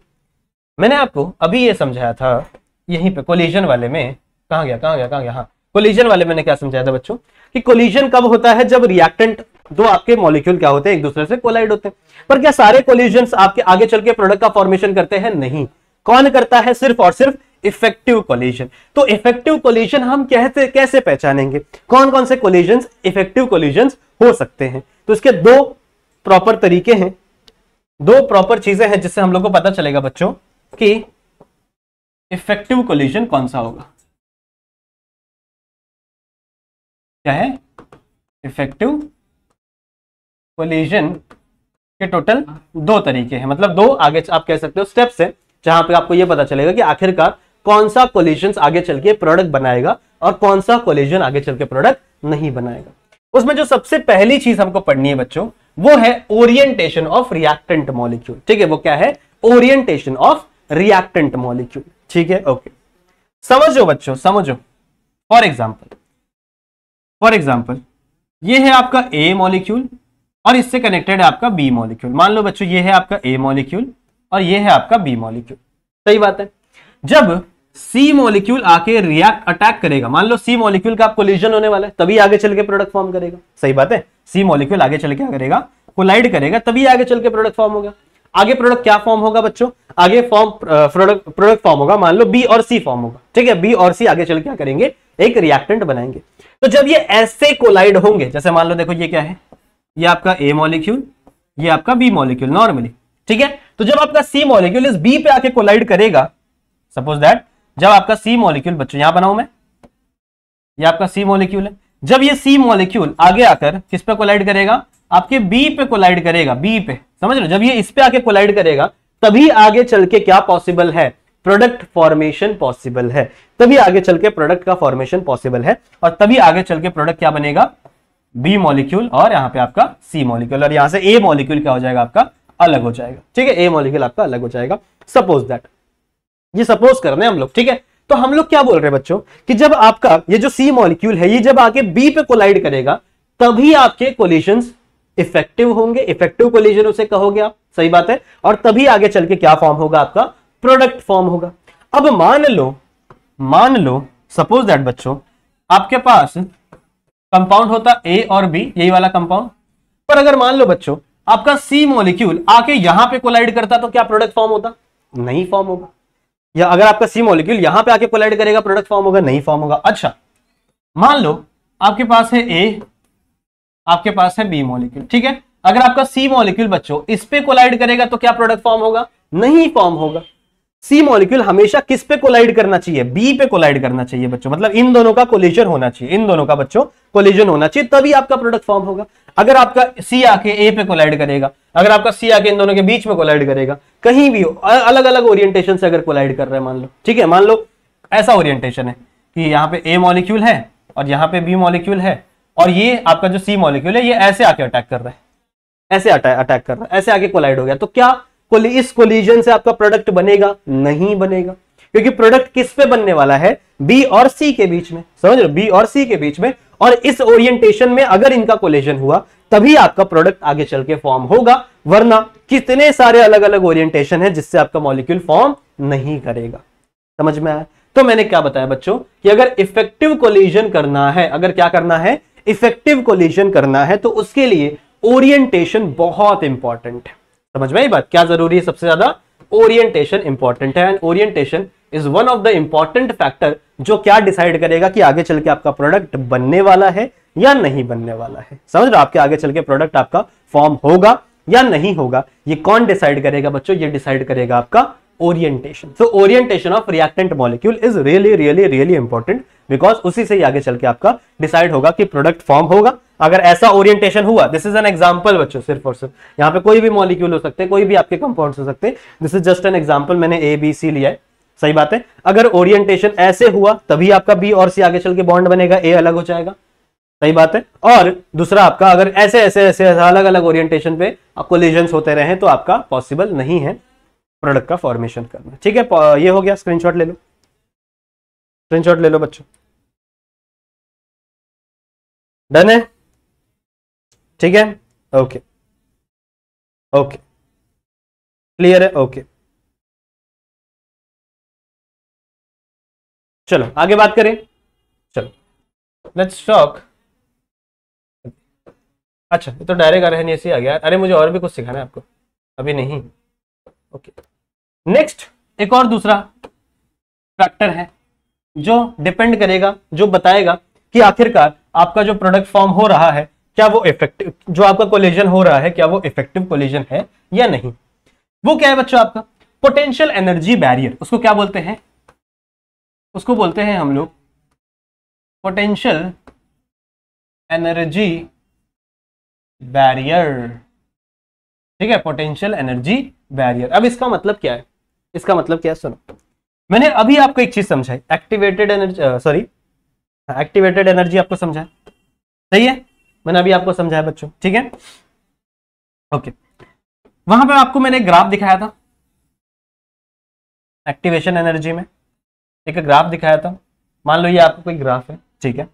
मैंने आपको अभी ये समझाया था यहीं पे कोलिजन वाले में। कहां गया? हाँ, कोलिजन वाले मैंने क्या समझाया था बच्चों? कि कोलिजन कब होता है? जब रिएक्टेंट, दो आपके मॉलिक्यूल क्या होते हैं? एक दूसरे से कोलाइड होते हैं। पर क्या सारे कोलिजन्स आपके आगे चल के प्रोडक्ट का फॉर्मेशन करते हैं? नहीं। कौन करता है? सिर्फ और सिर्फ इफेक्टिव कोलिजन। तो इफेक्टिव कोलिजन हम कैसे पहचानेंगे? कौन कौन से कोलिजन्स इफेक्टिव कोलिजन्स हो सकते हैं? तो इसके दो प्रॉपर तरीके हैं, दो प्रॉपर चीजें हैं जिससे हम लोग को पता चलेगा बच्चों कि इफेक्टिव कोलिजन कौन सा होगा। क्या है? इफेक्टिव कोलिजन के टोटल दो तरीके हैं, मतलब दो आगे आप कह सकते हो स्टेप्स है, जहां पे आपको यह पता चलेगा कि आखिरकार कौन सा कोलिजन आगे चल के प्रोडक्ट बनाएगा और कौन सा कोलिजन आगे चल के प्रोडक्ट नहीं बनाएगा। उसमें जो सबसे पहली चीज हमको पढ़नी है बच्चों, वो है ओरिएंटेशन ऑफ रिएक्टेंट मॉलिक्यूल। ठीक है, वो क्या है? Orientation of reactant molecule. ठीक है, ओके, समझो बच्चों, समझो। फॉर एग्जाम्पल ये है आपका ए मॉलिक्यूल और इससे कनेक्टेड है आपका बी मॉलिक्यूल। मान लो बच्चों ये है आपका ए मॉलिक्यूल और ये है आपका बी मॉलिक्यूल। सही बात है। जब सी मॉलिक्यूल आके रिएक्ट अटैक करेगा, मान लो सी मॉलिक्यूल का कोलिजन होने वाला है, तभी आगे चल के प्रोडक्ट फॉर्म करेगा। सही बात है। सी मॉलिक्यूल आगे चल के क्या करेगा? कोलाइड करेगा, तभी आगे चल के प्रोडक्ट फॉर्म होगा। आगे प्रोडक्ट क्या फॉर्म होगा बच्चों? आगे प्रोडक्ट फॉर्म होगा, मान लो बी और सी फॉर्म होगा। ठीक है, बी और सी आगे चल के क्या करेंगे? एक रिएक्टेंट बनाएंगे। तो जब ये ऐसे कोलाइड होंगे, जैसे मान लो देखो ये क्या है, ये आपका ए मॉलिक्यूल, ये आपका बी मॉलिक्यूल नॉर्मली। ठीक है, तो जब आपका सी मॉलिक्यूल इस बी पे आके कोलाइड करेगा, सपोज दैट जब आपका सी मॉलिक्यूल बच्चों यहां बनाऊं मैं, ये आपका सी मॉलिक्यूल है, जब ये सी मॉलिक्यूल आगे आकर किस पे कोलाइड करेगा? आपके बी पे कोलाइड करेगा, बी पे, समझ लो, जब ये इस पे आके कोलाइड करेगा तभी आगे चल के क्या पॉसिबल है? प्रोडक्ट फॉर्मेशन पॉसिबल है। तभी आगे चल के प्रोडक्ट का फॉर्मेशन पॉसिबल है और तभी आगे चल के प्रोडक्ट क्या बनेगा? बी मॉलिक्यूल और यहां पे आपका सी मॉलिक्यूल, और यहां से ए मॉलिक्यूल क्या हो जाएगा? आपका अलग हो जाएगा। ठीक है, ए मॉलिक्यूल आपका अलग हो जाएगा। सपोज दैट, ये सपोज कर रहे हैं हम लोग। ठीक है, तो हम लोग क्या बोल रहे हैं बच्चों कि जब आपका ये जो सी मॉलिक्यूल है, ये जब आके बी पे कोलाइड करेगा तभी आपके कोलिजन्स इफेक्टिव होंगे। इफेक्टिव कोलिजन उसे कहोगे आप। सही बात है। और तभी आगे चल के क्या फॉर्म होगा? आपका प्रोडक्ट फॉर्म होगा। अब मान लो सपोज दैट बच्चों आपके पास कंपाउंड होता ए और बी, यही वाला कंपाउंड, पर अगर मान लो बच्चों आपका सी मॉलिक्यूल आके यहां पे कोलाइड करता तो क्या प्रोडक्ट फॉर्म होता? नहीं फॉर्म होगा। या अगर आपका सी मॉलिक्यूल यहां पे आके कोलाइड करेगा, प्रोडक्ट फॉर्म होगा? नहीं फॉर्म होगा। अच्छा, मान लो आपके पास है ए, आपके पास है बी मॉलिक्यूल। ठीक है, अगर आपका सी मॉलिक्यूल बच्चों इस पे कोलाइड करेगा तो क्या प्रोडक्ट फॉर्म होगा? नहीं फॉर्म होगा। सी मॉलिक्यूल हमेशा किस पे कोलाइड करना चाहिए? बी पे कोलाइड करना चाहिए बच्चों, मतलब इन दोनों का कोलिजन होना चाहिए, इन दोनों का बच्चों कोलिजन होना चाहिए, तभी आपका प्रोडक्ट फॉर्म होगा। अगर आपका सी आके ए पे कोलाइड करेगा, अगर आपका सी आके इन दोनों के बीच में कोलाइड करेगा, कहीं भी अलग अलग ओरिएंटेशन से अगर कोलाइड कर रहे हैं मान लो, ठीक है, मान लो ऐसा ओरिएंटेशन है कि यहाँ पे ए मॉलिक्यूल है और यहाँ पे बी मॉलिक्यूल है और ये आपका जो सी मॉलिक्यूल है ये ऐसे आके अटैक कर रहा है, ऐसे अटैक कर रहा है, ऐसे आके कोलाइड हो गया, तो क्या इस कोलिजन से आपका प्रोडक्ट बनेगा? नहीं बनेगा, क्योंकि प्रोडक्ट किस पे बनने वाला है? बी और सी के बीच में। समझ लो, बी और सी के बीच में, और इस ओरिएंटेशन में अगर इनका कोलिजन हुआ तभी आपका प्रोडक्ट आगे चल के फॉर्म होगा, वरना कितने सारे अलग अलग ओरिएंटेशन है जिससे आपका मॉलिक्यूल फॉर्म नहीं करेगा। समझ में आया? तो मैंने क्या बताया बच्चों कि अगर इफेक्टिव कोलिजन करना है, अगर क्या करना है? इफेक्टिव कोलिजन करना है, तो उसके लिए ओरिएंटेशन बहुत इंपॉर्टेंट है। समझ में आई बात? क्या जरूरी है? सबसे ज्यादा ओरिएंटेशन इंपॉर्टेंट है, and orientation is one of the important factor जो क्या डिसाइड करेगा कि आगे चल के आपका प्रोडक्ट बनने वाला है या नहीं बनने वाला है। समझ रहे हो? आपके आगे चल के प्रोडक्ट आपका फॉर्म होगा या नहीं होगा, ये कौन डिसाइड करेगा बच्चों? ये डिसाइड करेगा आपका orientation. So orientation of reactant molecule is really really really important, because उसी से ही आगे चल के आपका डिसाइड होगा कि प्रोडक्ट फॉर्म होगा। अगर ऐसा ओरिएंटेशन हुआ, दिस इज एन एग्जांपल बच्चों, सिर्फ और सिर्फ यहाँ पे कोई भी मॉलिक्यूल हो सकते हैं, कोई भी आपके कंपाउंड्स हो सकते हैं, this is just an example, मैंने ए बी सी लिया है। सही बात है। अगर ओरिएंटेशन ऐसे हुआ तभी आपका बी और सी आगे चल के बॉन्ड बनेगा, ए अलग हो जाएगा। सही बात है। और दूसरा आपका अगर ऐसे ऐसे ऐसे अलग अलग ओरिएंटेशन पे कोलिजन्स होते रहे तो आपका पॉसिबल नहीं है प्रोडक्ट का फॉर्मेशन करना। ठीक है, ये हो गया। स्क्रीनशॉट ले लो, स्क्रीनशॉट ले लो बच्चों। डन है? ठीक है, ओके ओके, क्लियर है? ओके, चलो आगे बात करें। चलो लेट्स टॉक। अच्छा, ये तो डायरेक्ट रहने से आ गया। अरे मुझे और भी कुछ सिखाना है आपको, अभी नहीं। ओके, नेक्स्ट एक और दूसरा फैक्टर है जो डिपेंड करेगा, जो बताएगा कि आखिरकार आपका जो प्रोडक्ट फॉर्म हो रहा है क्या वो इफेक्टिव, जो आपका कोलिजन हो रहा है क्या वो इफेक्टिव कोलिजन है या नहीं। वो क्या है बच्चों? आपका पोटेंशियल एनर्जी बैरियर। उसको क्या बोलते हैं? उसको बोलते हैं हम लोग पोटेंशियल एनर्जी बैरियर। ठीक है, पोटेंशियल एनर्जी बैरियर। अब इसका मतलब क्या है, इसका मतलब क्या है सुनो, मैंने अभी आपको एक चीज समझाई, activated energy, sorry activated energy आपको समझाया, सही है, मैंने अभी आपको समझाया बच्चों, ठीक है, ओके। वहां पे आपको मैंने एक ग्राफ दिखाया था, एक्टिवेशन एनर्जी में एक ग्राफ दिखाया था, मान लो ये आपको कोई ग्राफ है, ठीक है।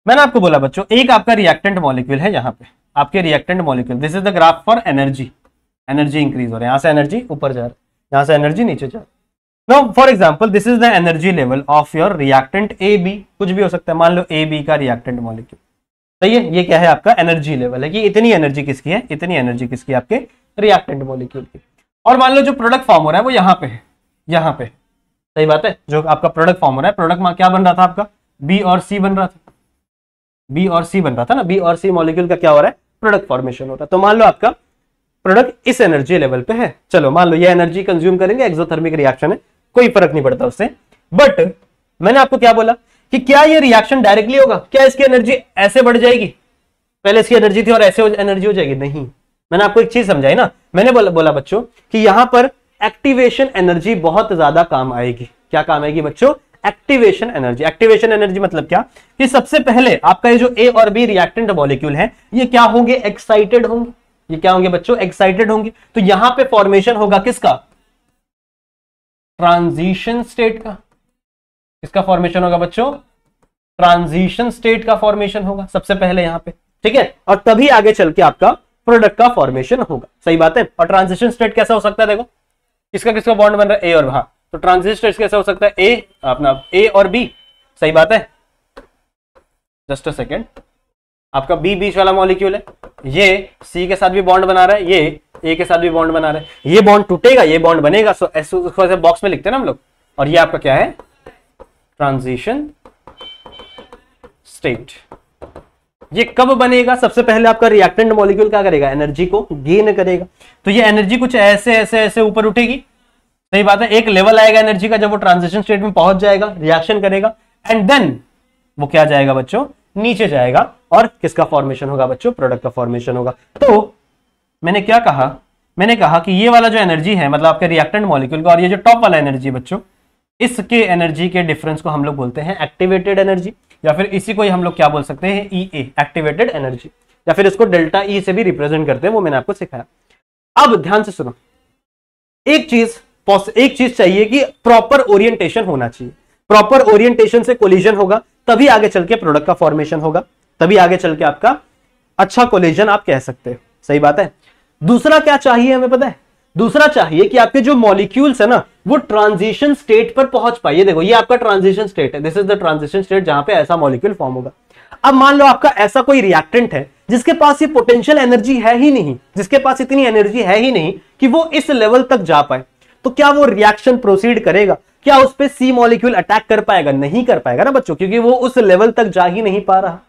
मैंने आपको बोला बच्चों, एक आपका रिएक्टेंट मॉलिक्यूल है, यहाँ पे आपके reactant molecule, this is the graph for energy, energy increase हो रहा है, यहां से एनर्जी ऊपर जा रहा है, यहां से एनर्जी नीचे जा रहा है। Now for example this is the energy level of your reactant A B, कुछ भी हो सकता है, मान लो ए बी का रिएक्टेंट मॉलिक्यूल, सही है, ये क्या है आपका एनर्जी लेवल है कि इतनी एनर्जी किसकी है, इतनी एनर्जी किसकी है, आपके रिएक्टेंट मॉलिक्यूल की। और मान लो जो प्रोडक्ट फॉर्म हो रहा है वो यहाँ पे है, यहाँ पे, सही बात है, जो आपका प्रोडक्ट फॉर्म हो रहा है, प्रोडक्ट में क्या बन रहा था आपका, बी और सी बन रहा था, बी और सी बन रहा था ना, बी और सी मॉलिक्यूल का क्या हो रहा है, प्रोडक्ट फॉर्मेशन हो रहा है। तो मान लो आपका प्रोडक्ट इस एनर्जी लेवल पे है, चलो मान लो ये एनर्जी कंज्यूम करेंगे, एक्सोथर्मिक रिएक्शन है, कोई फर्क नहीं पड़ता उससे, बट मैंने आपको क्या बोला कि क्या ये रिएक्शन डायरेक्टली होगा, क्या इसकी एनर्जी ऐसे बढ़ जाएगी, पहले इसकी एनर्जी थी और ऐसे एनर्जी हो जाएगी, नहीं। मैंने आपको एक चीज समझाई ना, मैंने बोला बच्चों कि यहां पर एक्टिवेशन एनर्जी बहुत ज्यादा काम आएगी, क्या काम आएगी बच्चों, एक्टिवेशन एनर्जी। एक्टिवेशन एनर्जी मतलब क्या कि सबसे पहले आपका ये जो ए और बी रिएक्टेंट मॉलिक्यूल है, ये क्या होंगे, एक्साइटेड होंगे, ये क्या होंगे बच्चों, एक्साइटेड होंगे। तो यहां पे फॉर्मेशन होगा किसका, ट्रांजिशन स्टेट का, किसका फॉर्मेशन होगा बच्चों, ट्रांजिशन स्टेट का फॉर्मेशन होगा सबसे पहले यहां पे, ठीक है, और तभी आगे चल के आपका प्रोडक्ट का फॉर्मेशन होगा, सही बात है। और ट्रांजिशन स्टेट कैसा हो सकता है, देखो किसका किसका बॉन्ड बन रहा है, ए और हाँ, तो ट्रांजिशन स्टेट कैसा हो सकता है, ए अपना ए और बी, सही बात है, जस्ट अ सेकेंड, आपका बी बीच वाला मॉलिक्यूल है, ये सी के साथ भी बॉन्ड बना रहा है, ये ए के साथ भी बॉन्ड बना रहा है, ये बॉन्ड टूटेगा, ये बॉन्ड बनेगा, सो ऐसे बॉक्स में लिखते हैं ना हम लोग, और ये आपका क्या है, ट्रांजिशन स्टेट। ये कब बनेगा, सबसे पहले आपका रिएक्टेंट मॉलिक्यूल क्या करेगा, एनर्जी को गेन करेगा, तो ये एनर्जी कुछ ऐसे ऐसे ऐसे ऊपर उठेगी, सही बात है, एक लेवल आएगा एनर्जी का जब वो ट्रांजिशन स्टेट में पहुंच जाएगा, रिएक्शन करेगा, एंड देन वो क्या जाएगा बच्चों, नीचे जाएगा, और किसका फॉर्मेशन होगा बच्चों, प्रोडक्ट का फॉर्मेशन होगा। तो मैंने क्या कहा, मैंने कहा कि ये वाला जो एनर्जी है, मतलब आपके रिएक्टेंट मॉलिक्यूल का, और ये जो टॉप वाला एनर्जी बच्चों, इसके एनर्जी के डिफरेंस को हम लोग बोलते हैं एक्टिवेटेड एनर्जी, या फिर इसी को ही हम लोग क्या बोल सकते हैं, ई ए, एक्टिवेटेड एनर्जी, या फिर इसको डेल्टा ई से भी रिप्रेजेंट करते हैं, वो मैंने आपको सिखाया। अब ध्यान से सुनो, एक चीज चाहिए कि प्रॉपर ओरिएंटेशन होना चाहिए, प्रॉपर ओरिएंटेशन से कोलिजन होगा, तभी आगे चल के प्रोडक्ट का फॉर्मेशन होगा, तभी आगे चल के आपका अच्छा कोलिजन आप कह सकते हैं, सही बात है। दूसरा क्या चाहिए हमें पता है, दूसरा चाहिए कि आपके जो मॉलिक्यूल्स है ना, वो ट्रांजिशन स्टेट पर पहुंच पाए। ये देखो, ये आपका ट्रांजिशन स्टेट है, this is the transition state जहां पे ऐसा मॉलिक्यूल फॉर्म होगा। अब मान लो आपका ऐसा कोई रिएक्टेंट है जिसके पास ये पोटेंशियल एनर्जी है ही नहीं, जिसके पास इतनी एनर्जी है ही नहीं कि वो इस लेवल तक जा पाए, तो क्या वो रिएक्शन प्रोसीड करेगा, क्या उस पे सी मॉलिक्यूल अटैक कर पाएगा, नहीं कर पाएगा ना बच्चों, क्योंकि वो उस लेवल तक जा ही नहीं पा रहा,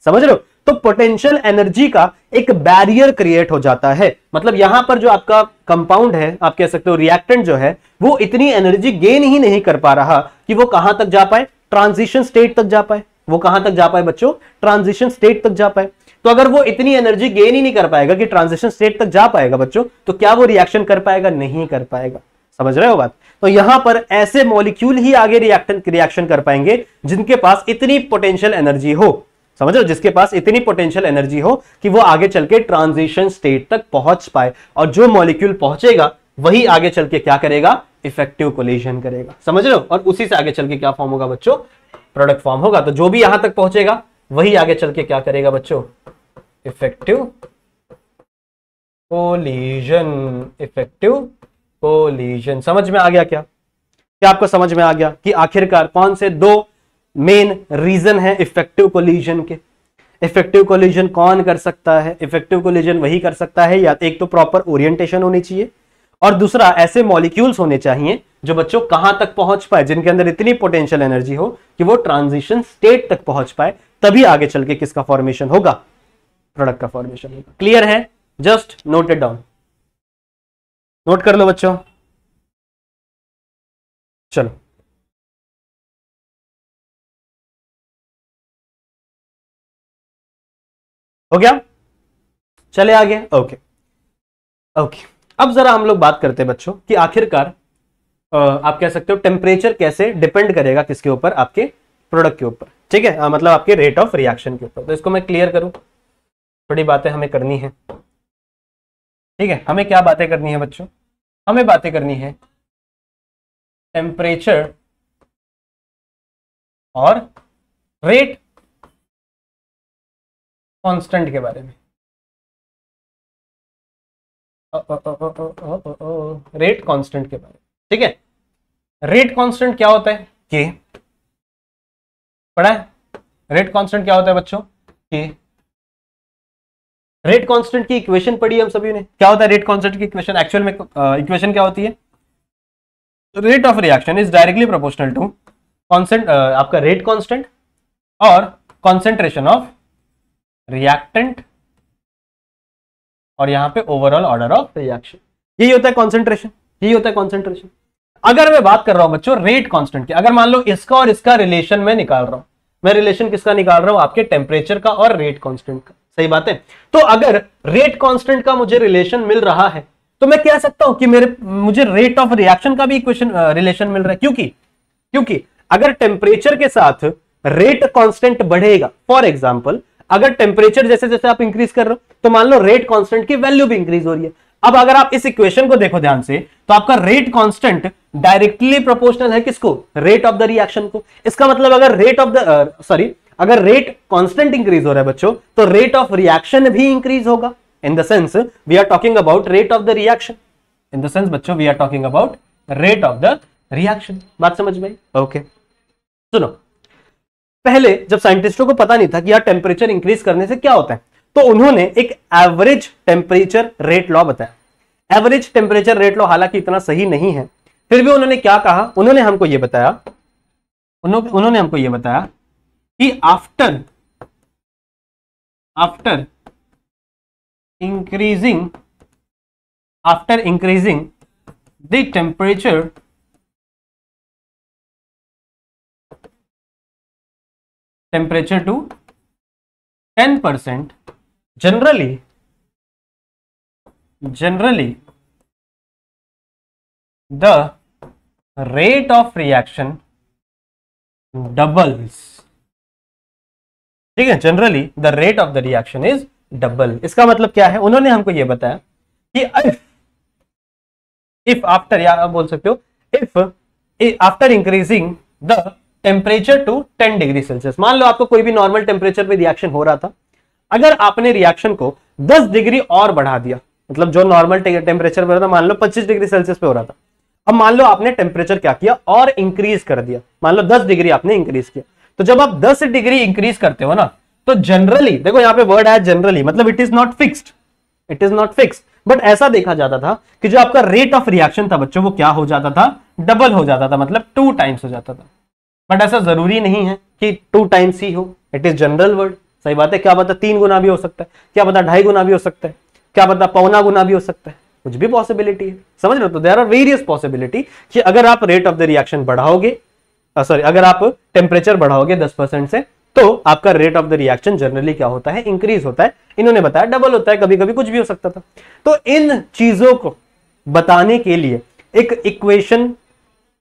समझ रहे हो। तो पोटेंशियल एनर्जी का एक बैरियर क्रिएट हो जाता है, मतलब यहां पर जो आपका कंपाउंड है, आप कह सकते हो रिएक्टेंट जो है, वो इतनी एनर्जी गेन ही नहीं कर पा रहा कि वो कहां तक जा पाए, ट्रांजिशन स्टेट तक जा पाए। वो कहां तक जा पाए बच्चों, ट्रांजिशन स्टेट तक जा पाए। तो अगर वो इतनी एनर्जी गेन ही नहीं कर पाएगा कि ट्रांजिशन स्टेट तक जा पाएगा बच्चों, तो क्या वो रिएक्शन कर पाएगा, नहीं कर पाएगा, समझ रहे हो बात। तो यहां पर ऐसे मॉलिक्यूल ही आगे रिएक्शन कर पाएंगे जिनके पास इतनी पोटेंशियल एनर्जी हो, समझ लो, जिसके पास इतनी पोटेंशियल एनर्जी हो कि वो आगे चल के ट्रांजिशन स्टेट तक पहुंच पाए, और जो मॉलिक्यूल पहुंचेगा वही आगे चल के क्या करेगा, इफेक्टिव कोलिजन करेगा, समझ लो, और उसी से आगे चल के क्या फॉर्म होगा बच्चों, प्रोडक्ट फॉर्म होगा। तो जो भी यहां तक पहुंचेगा वही आगे चल के क्या करेगा बच्चों, इफेक्टिव कोलिजन, इफेक्टिव कोलिजन। समझ में आ गया क्या, क्या आपको समझ में आ गया कि आखिरकार कौन से दो मेन रीजन है इफेक्टिव कोलिजन के। इफेक्टिव कोलिजन कौन कर सकता है, इफेक्टिव कोलिजन वही कर सकता है, या एक तो प्रॉपर ओरिएंटेशन होनी चाहिए, और दूसरा ऐसे मॉलिक्यूल्स होने चाहिए जो बच्चों कहां तक पहुंच पाए, जिनके अंदर इतनी पोटेंशियल एनर्जी हो कि वो ट्रांजिशन स्टेट तक पहुंच पाए, तभी आगे चल के किसका फॉर्मेशन होगा, प्रोडक्ट का फॉर्मेशन होगा। क्लियर है, just note it down, note कर लो बच्चों। चलो हो गया, चले आगे, ओके। ओके, अब जरा हम लोग बात करते हैं बच्चों कि आखिरकार आप कह सकते हो टेम्परेचर कैसे डिपेंड करेगा किसके ऊपर, आपके प्रोडक्ट के ऊपर, ठीक है, मतलब आपके रेट ऑफ रिएक्शन के ऊपर। तो इसको मैं क्लियर करूं, थोड़ी बातें हमें करनी है, ठीक है। हमें क्या बातें करनी है बच्चों, हमें बातें करनी है टेम्परेचर और रेट कांस्टेंट के बारे में। रेट कांस्टेंट के बारे में, ठीक है। रेट कांस्टेंट क्या होता है कि, पढ़ा है रेट कांस्टेंट क्या होता है बच्चों कि, रेट कांस्टेंट की इक्वेशन पढ़ी हम सभी ने। क्या होता है रेट कांस्टेंट की इक्वेशन, एक्चुअल में इक्वेशन क्या होती है, rate of reaction is directly proportional to constant, आपका रेट कांस्टेंट और कॉन्सेंट्रेशन ऑफ रिएक्टेंट और यहां पे ओवरऑल ऑर्डर ऑफ रिएक्शन। यही होता है कॉन्सेंट्रेशन, यही होता है कॉन्सेंट्रेशन। अगर मैं बात कर रहा हूं बच्चों रेट कांस्टेंट की, अगर मान लो इसका और इसका रिलेशन मैं निकाल रहा हूं, मैं रिलेशन किसका निकाल रहा हूं, आपके टेम्परेचर का और रेट कांस्टेंट का, सही बात है। तो अगर रेट कांस्टेंट का मुझे रिलेशन मिल रहा है तो मैं कह सकता हूं कि मुझे रेट ऑफ रिएक्शन का भी इक्वेशन रिलेशन मिल रहा है, क्योंकि अगर टेम्परेचर के साथ रेट कांस्टेंट बढ़ेगा, फॉर एग्जांपल अगर टेम्परेचर जैसे जैसे आप इंक्रीज कर रहे हो तो मान लो रेट कांस्टेंट की वैल्यू भी इंक्रीज हो रही है। अब अगर आप इस इक्वेशन को देखो ध्यान से तो आपका रेट कांस्टेंट डायरेक्टली प्रोपोर्शनल है किसको, रेट ऑफ द रिएक्शन को। इसका मतलब अगर अगर रेट कांस्टेंट इंक्रीज हो रहा है बच्चों तो रेट ऑफ रिएक्शन भी इंक्रीज होगा। In the sense we are talking about rate of the reaction, in the sense बच्चों we are talking about rate of the reaction. बात समझ में आई? ओके, सुनो, पहले जब साइंटिस्टों को पता नहीं था कि यार टेम्परेचर इंक्रीज करने से क्या होता है, तो उन्होंने एक एवरेज टेम्परेचर रेट लॉ बताया। एवरेज टेम्परेचर रेट लॉ हालांकि इतना सही नहीं है, फिर भी उन्होंने क्या कहा, उन्होंने हमको यह बताया, उन्होंने हमको यह बताया कि after increasing the temperature to 10%, generally the rate of reaction doubles, ठीक है, generally the rate of the reaction is double. इसका मतलब क्या है, उन्होंने हमको यह बताया कि इफ आफ्टर, या आप बोल सकते हो if after increasing the temperature to 10 degree Celsius, मान लो आपको कोई भी नॉर्मल टेम्परेचर पे रिएक्शन हो रहा था, अगर आपने रिएक्शन को 10 डिग्री और बढ़ा दिया, मतलब जो नॉर्मल टेम्परेचर पे था मान लो 25 डिग्री सेल्सियस पे हो रहा था, अब मान लो आपने टेम्परेचर क्या किया और इंक्रीज कर दिया, मान लो 10 डिग्री आपने इंक्रीज किया, तो जब आप 10 डिग्री इंक्रीज करते हो ना तो जनरली, देखो यहां पे वर्ड है जनरली, मतलब it is not fixed, but ऐसा देखा जाता था कि जो आपका रेट ऑफ रिएक्शन था बच्चों वो क्या हो जाता था, डबल हो जाता था, मतलब 2 टाइम्स हो जाता था। बट ऐसा जरूरी नहीं है कि 2 टाइम्स ही हो, इट इज जनरल वर्ड, सही बात है। क्या पता 3 गुना भी हो सकता है, क्या पता 2.5 गुना भी हो सकता है, क्या पता 1.25 गुना भी हो सकता है, कुछ भी पॉसिबिलिटी है, समझ रहे हो। तो देयर आर वेरियस पॉसिबिलिटी कि अगर आप रेट ऑफ द रिएक्शन बढ़ाओगे, अगर आप टेम्परेचर बढ़ाओगे 10% से तो आपका rate of the reaction generally क्या होता है, इंक्रीज होता है। इन्होंने बताया डबल होता है, कभी कभी कुछ भी हो सकता था। तो इन चीजों को बताने के लिए एक इक्वेशन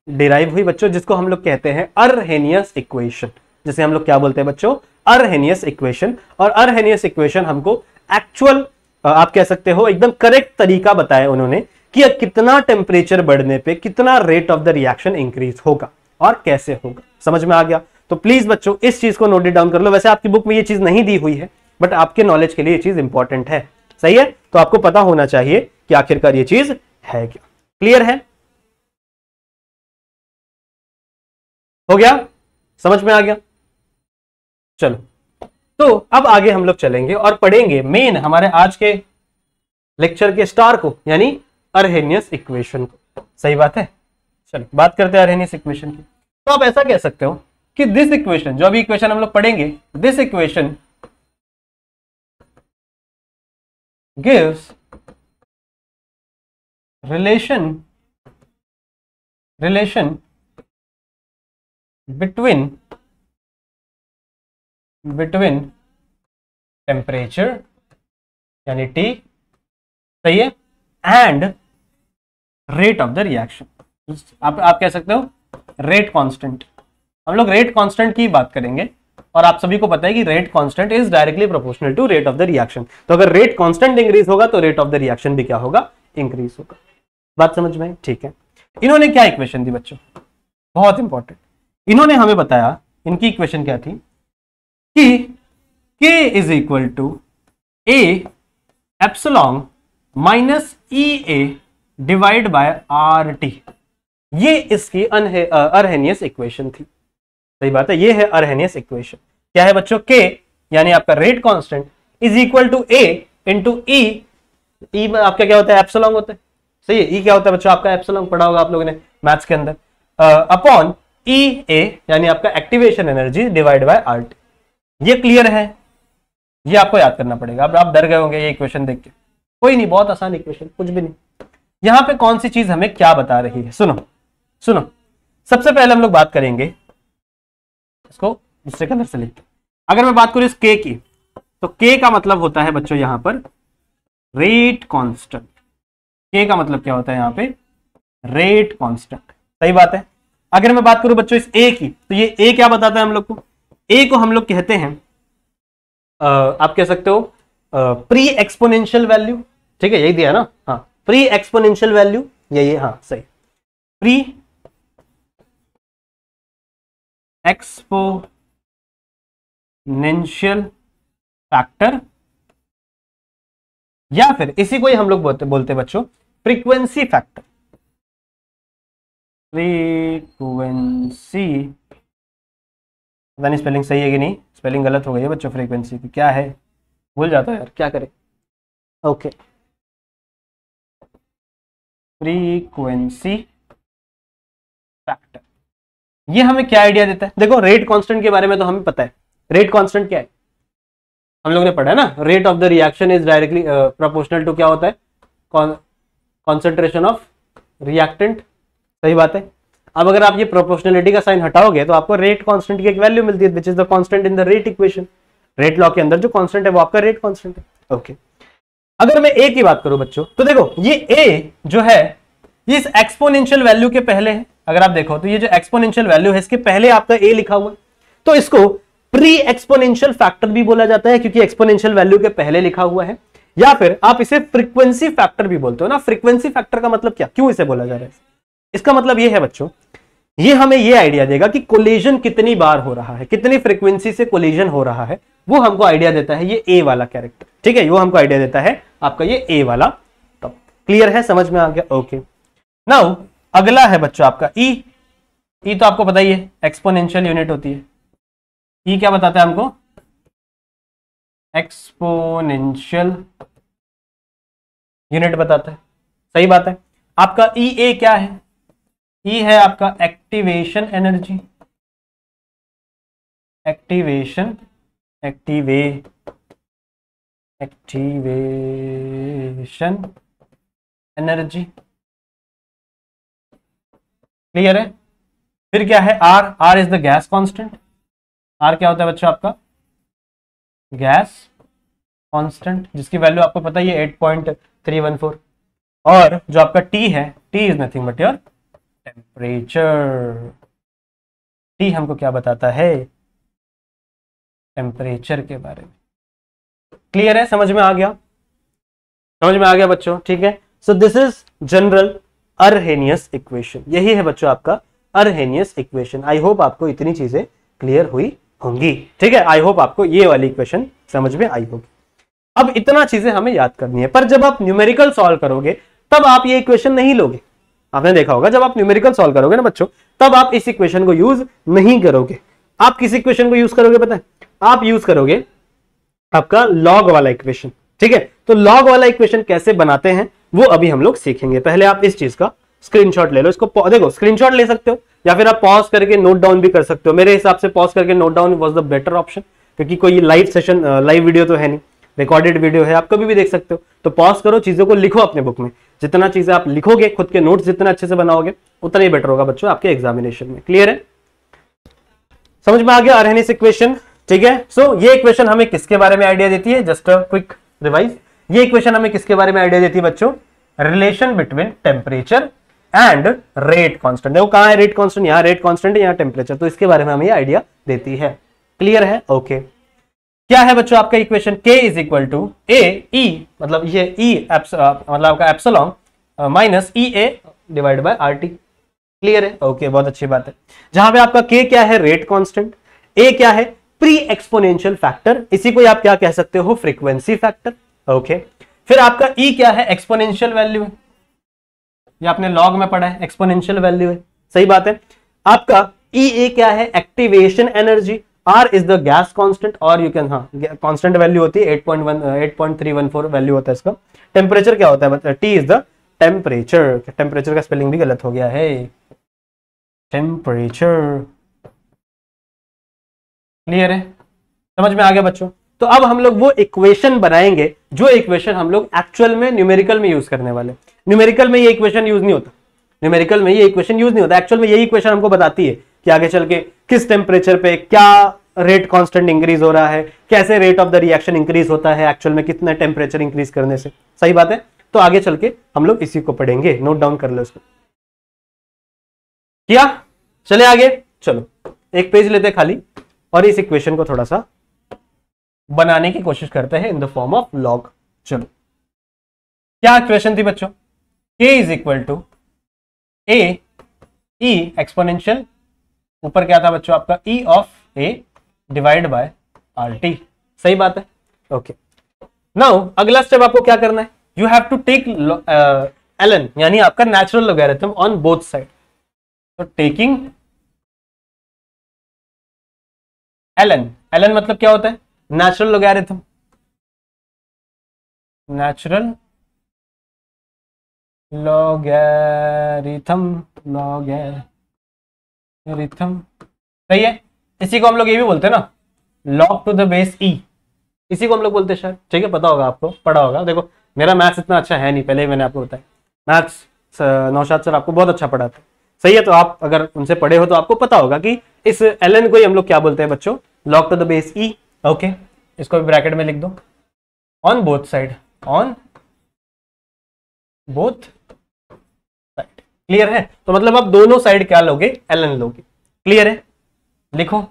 डिराइव हुई बच्चों, जिसको हम लोग कहते हैं अर्हेनियस इक्वेशन, जिसे हम लोग क्या बोलते हैं बच्चों, अर्हेनियस इक्वेशन। और अर्हेनियस इक्वेशन हमको एक्चुअल, आप कह सकते हो एकदम करेक्ट तरीका बताया उन्होंने कि कितना टेम्परेचर बढ़ने पे कितना rate of the reaction increase होगा और कैसे होगा। समझ में आ गया? तो प्लीज बच्चों इस चीज को नोट डाउन कर लो। वैसे आपकी बुक में ये चीज नहीं दी हुई है, बट आपके नॉलेज के लिए ये चीज इंपॉर्टेंट है, सही है। तो आपको पता होना चाहिए कि आखिरकार ये चीज है क्या। क्लियर है? हो गया? समझ में आ गया? चलो, तो अब आगे हम लोग चलेंगे और पढ़ेंगे मेन हमारे आज के लेक्चर के स्टार को, यानी अर्हेनियस इक्वेशन को। सही बात है। चलो बात करते हैं अर्हेनियस इक्वेशन की। तो आप ऐसा कह सकते हो कि दिस इक्वेशन, जो अभी इक्वेशन हम लोग पढ़ेंगे, this equation gives relation between temperature यानी T, सही है, and rate of the reaction. आप कह सकते हो रेट कांस्टेंट। हम लोग रेट कांस्टेंट की बात करेंगे और आप सभी को पता है कि rate constant is directly proportional to rate of the reaction. तो अगर रेट कांस्टेंट इंक्रीज होगा तो रेट ऑफ द रिएक्शन भी क्या होगा, इंक्रीज होगा। बात समझ में? ठीक है। इन्होंने क्या इक्वेशन दी बच्चों, बहुत इंपॉर्टेंट। इन्होंने हमें बताया, इनकी इक्वेशन क्या थी कि K is equal to A epsilon minus EA divide by RT। ये इसकी अर्हेनियस इक्वेशन थी। सही बात है, ये है अर्हेनियस इक्वेशन। क्या है बच्चों? K यानी आपका rate constant is equal to A into E। में आपका क्या होता है? एप्सिलॉन होता है। सही है। E क्या होता है बच्चों? आपका एप्सिलॉन पढ़ा होगा आप लोगों ने मैथ्स के अंदर। अपॉन EA यानी आपका activation energy divide by RT। ये क्लियर है? ये आपको याद करना पड़ेगा। अब आप डर गए होंगे ये इक्वेशन देख के। कोई नहीं, बहुत आसान इक्वेशन, कुछ भी नहीं। यहां पे कौन सी चीज हमें क्या बता रही है, सुनो सुनो। सबसे पहले हम लोग बात करेंगे, इसको दूसरे कलर से लिखते। अगर मैं बात करूं इस K की, तो K का मतलब होता है बच्चों यहां पर रेट कांस्टेंट। K का मतलब क्या होता है यहां पे? Rate constant. सही बात है। अगर मैं बात करूं बच्चों इस A की, तो ये A क्या बताता है हम लोग को? A को हम लोग कहते हैं आप कह सकते हो प्री एक्सपोनेंशियल वैल्यू। ठीक है, यही दिया ना? हाँ, प्री एक्सपोनेंशियल वैल्यू, यही। हाँ सही, प्री एक्सपोनेंशियल फैक्टर, या फिर इसी को ही हम लोग बोलते बच्चों फ्रीक्वेंसी फैक्टर। फ्रीक्वेंसी, पता नहीं स्पेलिंग सही है कि नहीं, स्पेलिंग गलत हो गई है बच्चों फ्रीक्वेंसी की। क्या है, भूल जाता है यार, क्या करें। ओके, फ्रीक्वेंसी फैक्टर, ये हमें क्या आइडिया देता है? देखो, रेट कांस्टेंट के बारे में तो हमें पता है। रेट कांस्टेंट क्या है? हम लोग ने पढ़ा है ना, rate of the reaction is directly proportional to क्या होता है? Concentration of reactant. सही बात है। अब अगर आप ये प्रोपोर्शनलिटी का साइन हटाओगे तो आपको रेट कांस्टेंट की एक वैल्यू मिलती है, which is the constant in the rate equation. Rate law के अंदर जो कांस्टेंट है वो आपका रेट कांस्टेंट है। ओके, अगर मैं ए की बात करूं बच्चों, तो देखो ये ए जो है ये इस एक्सपोनेंशियल वैल्यू के पहले है। अगर आप देखो तो ये जो एक्सपोनेंशियल वैल्यू है इसके पहले आपका ए लिखा हुआ है, तो इसको प्री एक्सपोनेंशियल फैक्टर भी बोला जाता है क्योंकि एक्सपोनेंशियल वैल्यू के पहले लिखा हुआ है। या फिर आप इसे फ्रीक्वेंसी फैक्टर भी बोलते हो ना। फ्रीक्वेंसी फैक्टर का मतलब क्या, क्यों इसे बोला जा रहा है? इसका मतलब ये है बच्चों, ये हमें ये आइडिया देगा कि कोलिजन कितनी बार हो रहा है, कितनी फ्रीक्वेंसी से कोलिजन हो रहा है, वो हमको आइडिया देता है ये ए वाला कैरेक्टर। ठीक है, वो हमको आइडिया देता है आपका ये ए वाला। तो क्लियर है, समझ में आ गया? ओके, नाउ अगला है बच्चों आपका ई। ई तो आपको पता ही है एक्सपोनेंशियल यूनिट होती है। ई क्या बताता है हमको? एक्सपोनेंशियल यूनिट बताता है। सही बात है। आपका ई ए क्या है? ई है आपका activation energy. Activation energy. Clear है? फिर क्या है? R. R is the gas constant. R क्या होता है बच्चों? आपका गैस कांस्टेंट, जिसकी वैल्यू आपको पता ही है 8.314। और जो आपका टी है, T is nothing but your temperature. T हमको क्या बताता है? टेम्परेचर के बारे में। क्लियर है? समझ में आ गया? समझ में आ गया बच्चों? ठीक है। So this is general Arrhenius equation. यही है बच्चों आपका अर्हेनियस इक्वेशन। आई होप आपको इतनी चीजें क्लियर हुई होंगी। ठीक है, आई होप आपको ये वाली इक्वेशन समझ में आई होगी। अब इतना चीजें हमें याद करनी है, पर जब आप न्यूमेरिकल सॉल्व करोगे तब आप ये इक्वेशन नहीं लोगे। आपने देखा होगा जब आप न्यूमेरिकल सॉल्व करोगे ना बच्चों, तब आप इस इक्वेशन को यूज नहीं करोगे। आप किस इक्वेशन को यूज करोगे पता है? आप यूज करोगे आपका लॉग वाला इक्वेशन। ठीक है, तो लॉग वाला इक्वेशन कैसे बनाते हैं वो अभी हम लोग सीखेंगे। पहले आप इस चीज का स्क्रीनशॉट ले लो। इसको देखो, स्क्रीनशॉट ले सकते हो या फिर आप पॉज करके नोट डाउन भी कर सकते हो। मेरे हिसाब से पॉज करके note down was the better option, क्योंकि कोई लाइव सेशन, लाइव वीडियो तो है नहीं, रिकॉर्डेड वीडियो है, आप कभी भी देख सकते हो। तो पॉज करो, चीजों को लिखो अपने बुक में। जितना चीजें आप लिखोगे, खुद के नोट्स जितना अच्छे से बनाओगे, उतना ही बेटर होगा बच्चों आपके एग्जामिनेशन में। क्लियर है? समझ में आ गया अर्हेनियस इक्वेशन? ठीक है। सो ये इक्वेशन हमें किसके बारे में आइडिया देती है? Just a quick revise. ये इक्वेशन हमें किसके बारे में आइडिया देती है बच्चों? Relation between temperature and rate constant. देखो कहां है रेट कांस्टेंट, यहाँ रेट कांस्टेंट है, यहाँ टेम्परेचर, तो इसके बारे में हमें ये आइडिया देती है। क्लियर है? ओके। क्या है बच्चों आपका equation? K is equal to A E, मतलब ये ई मतलब आपका epsilon minus E A divide by R T. Clear है? ओके, बहुत अच्छी बात है। जहां पे आपका K क्या है? Rate constant. ए क्या है? प्री एक्सपोनेंशियल फैक्टर, इसी को आप क्या कह सकते हो? Frequency factor. ओके, फिर आपका E क्या है? एक्सपोनेंशियल वैल्यू है, ये आपने लॉग में पढ़ा है, एक्सपोनेंशियल वैल्यू है। सही बात है। आपका EA क्या है? Activation energy. R is the gas constant, और यू कैन, हाँ कांस्टेंट वैल्यू होती है 8.314 वैल्यू होता है इसका। टेम्परेचर क्या होता है? T is the temperature. Temperature का स्पेलिंग भी गलत हो गया है, टेम्परेचर। क्लियर है? समझ में आ गया बच्चों? तो अब हम लोग वो इक्वेशन बनाएंगे जो इक्वेशन हम लोग एक्चुअल में न्यूमेरिकल में यूज करने वाले। न्यूमेरिकल में ये इक्वेशन यूज नहीं होता, न्यूमेरिकल में ये इक्वेशन यूज नहीं होता। एक्चुअल में यही इक्वेशन हमको बताती है कि आगे चल के किस टेम्परेचर पे क्या रेट कांस्टेंट इंक्रीज हो रहा है, कैसे rate of the reaction increase होता है एक्चुअल में कितना टेम्परेचर इंक्रीज करने से। सही बात है। तो आगे चल के हम लोग इसी को पढ़ेंगे, नोट डाउन कर लो इसको। किया? चले आगे, चलो एक पेज लेते खाली और इस इक्वेशन को थोड़ा सा बनाने की कोशिश करते हैं in the form of log. चलो, क्या इक्वेशन थी बच्चों? K is equal to A E exponential, ऊपर क्या था बच्चों आपका? E of A divide by R T. सही बात है। ओके, नाउ अगला स्टेप आपको क्या करना है? You have to take ln, यानी आपका natural logarithm on both side. तो टेकिंग ln मतलब क्या होता है? Natural logarithm. नेचुरल लॉगरिथम सही है। इसी को हम लोग ये भी बोलते हैं ना, log to the base e, इसी को हम लोग बोलते हैं शायद। ठीक है, पता होगा आपको, पढ़ा होगा। देखो मेरा मैथ्स इतना अच्छा है नहीं, पहले ही मैंने आपको बताया। मैथ्स नौशाद सर आपको बहुत अच्छा पढ़ाते हैं। सही है, तो आप अगर उनसे पढ़े हो तो आपको पता होगा कि इस ln को ही हम लोग क्या बोलते हैं बच्चों? log to the base e। Okay, इसको भी ब्रैकेट में लिख दो, on both side, on both side. Clear है? तो मतलब आप दोनों साइड क्या लोगे? ln लोगे। क्लियर है? लिखो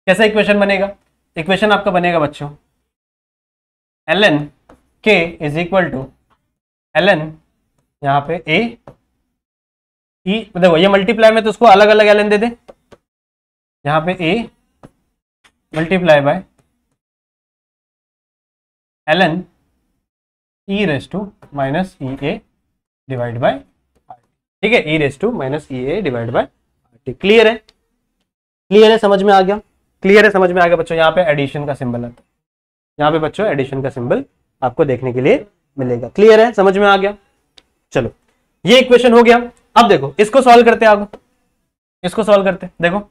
कैसा इक्वेशन बनेगा। इक्वेशन आपका बनेगा बच्चों ln k is equal to ln, यहां पे a e, देखो ये मल्टीप्लाई में तो उसको अलग अलग ln दे दे, यहां पे a multiply by ln e raise to minus E A divide by R. ठीक है, e raise to minus E A divide by R T. Clear है? क्लियर है? समझ में आ गया? क्लियर है? समझ में आ गया बच्चों? यहाँ पे एडिशन का सिंबल आता है, यहाँ पे बच्चों एडिशन का सिंबल आपको देखने के लिए मिलेगा। क्लियर है? समझ में आ गया? चलो, ये इक्वेशन हो गया। अब देखो इसको सॉल्व करते हैं, आगे इसको सॉल्व करते हैं। देखो